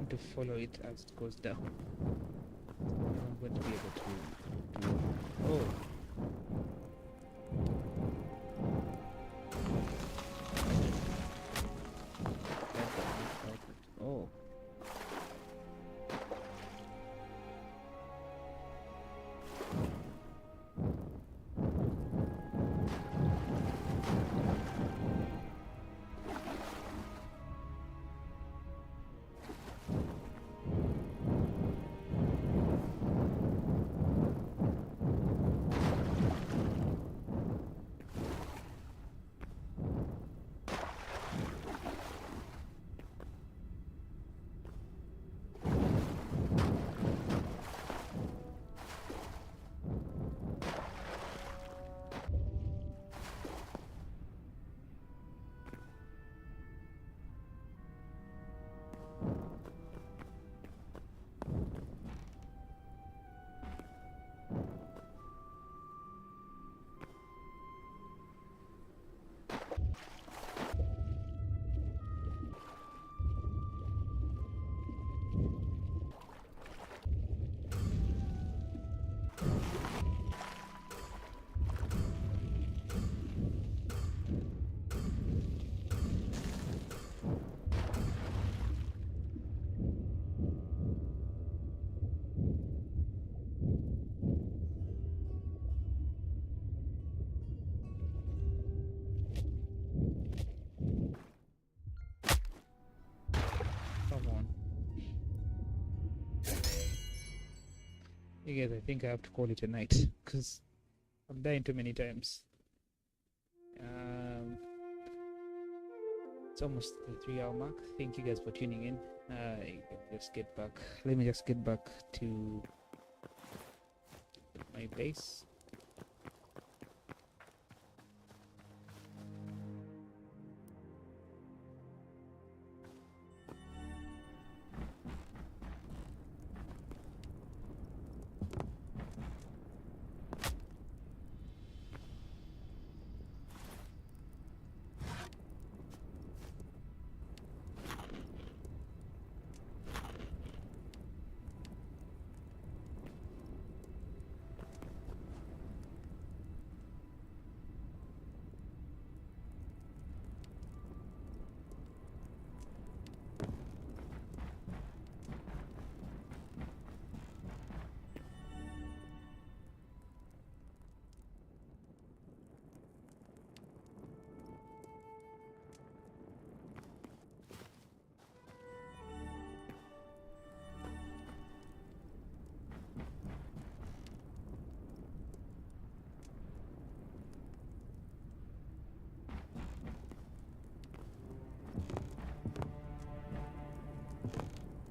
To follow it as it goes down. I'm going to be able to oh. Oh. You guys, I think I have to call it a night because I'm dying too many times. It's almost the 3 hour mark. Thank you guys for tuning in. Let's get back. Let me just get back to my base.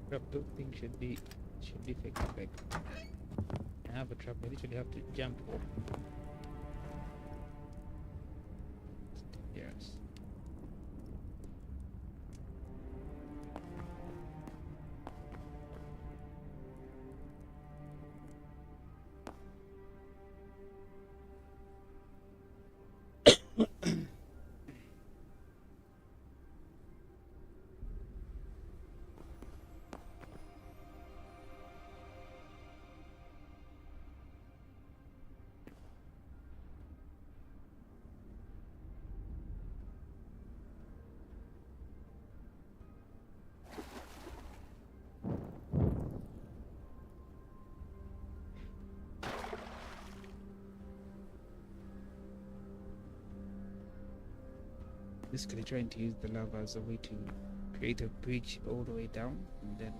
Trapdoor thing should be fixed. Like I have a trap, I literally have to jump off. Yes. Basically trying to use the lava as a way to create a bridge all the way down, and then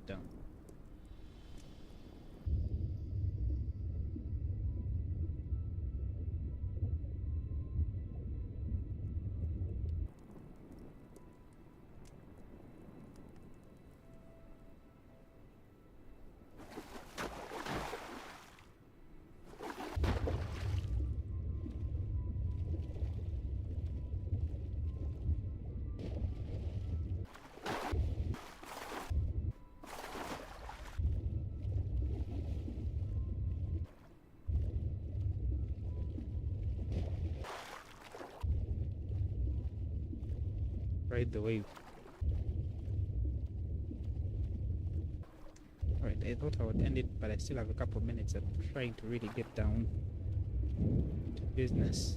get down. Ride the wave. Alright, I thought I would end it, but I still have a couple minutes of trying to really get down to business.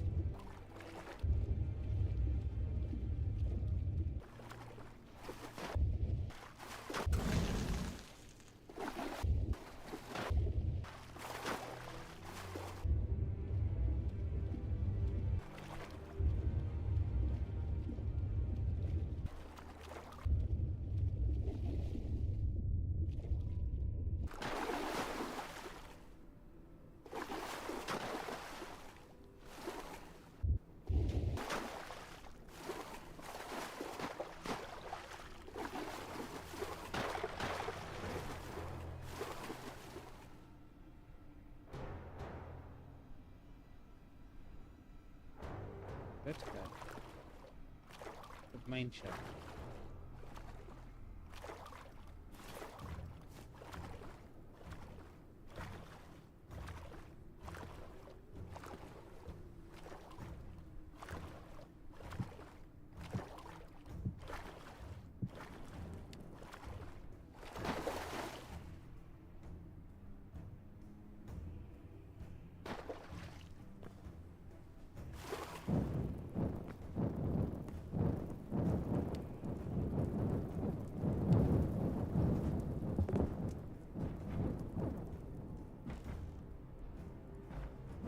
That guy. The mine shaft.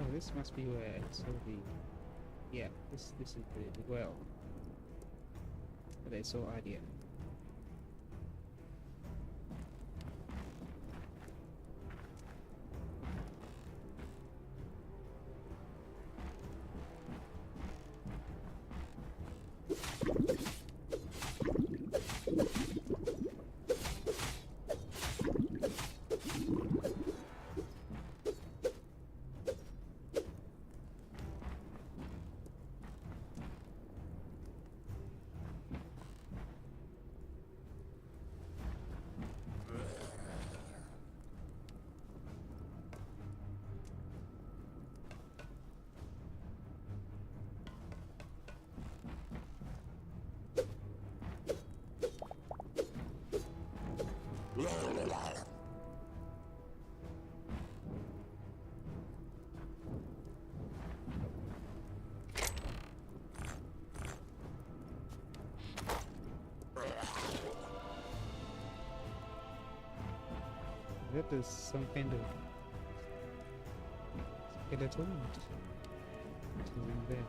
Oh, this must be where I saw the... Yeah, this is the well that I saw earlier. That is some kind of skeleton. What is in there?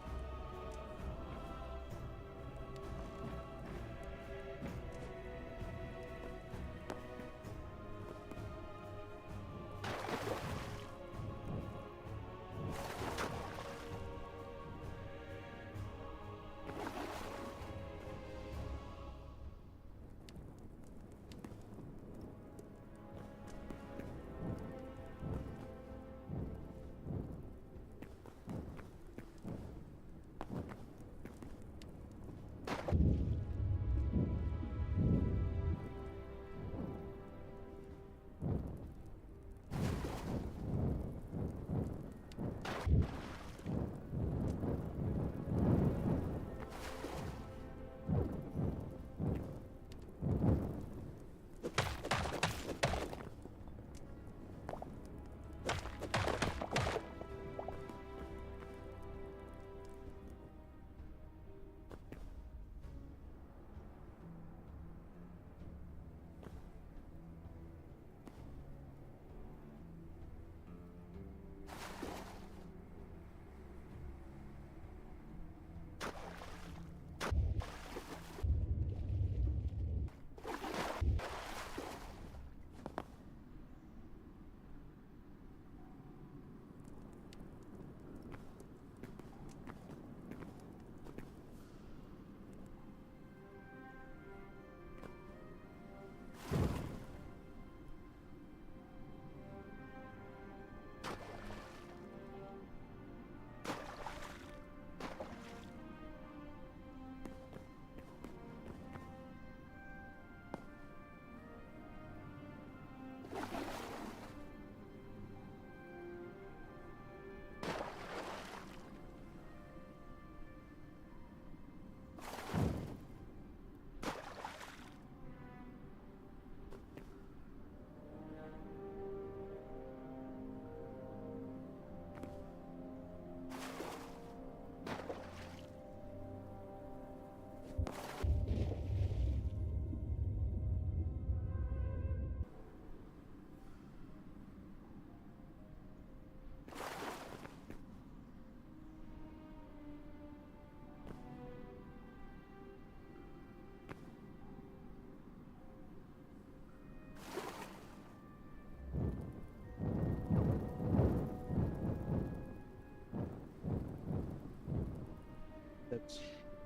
that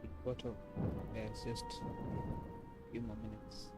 the bottom. Yeah, it's just a few more minutes.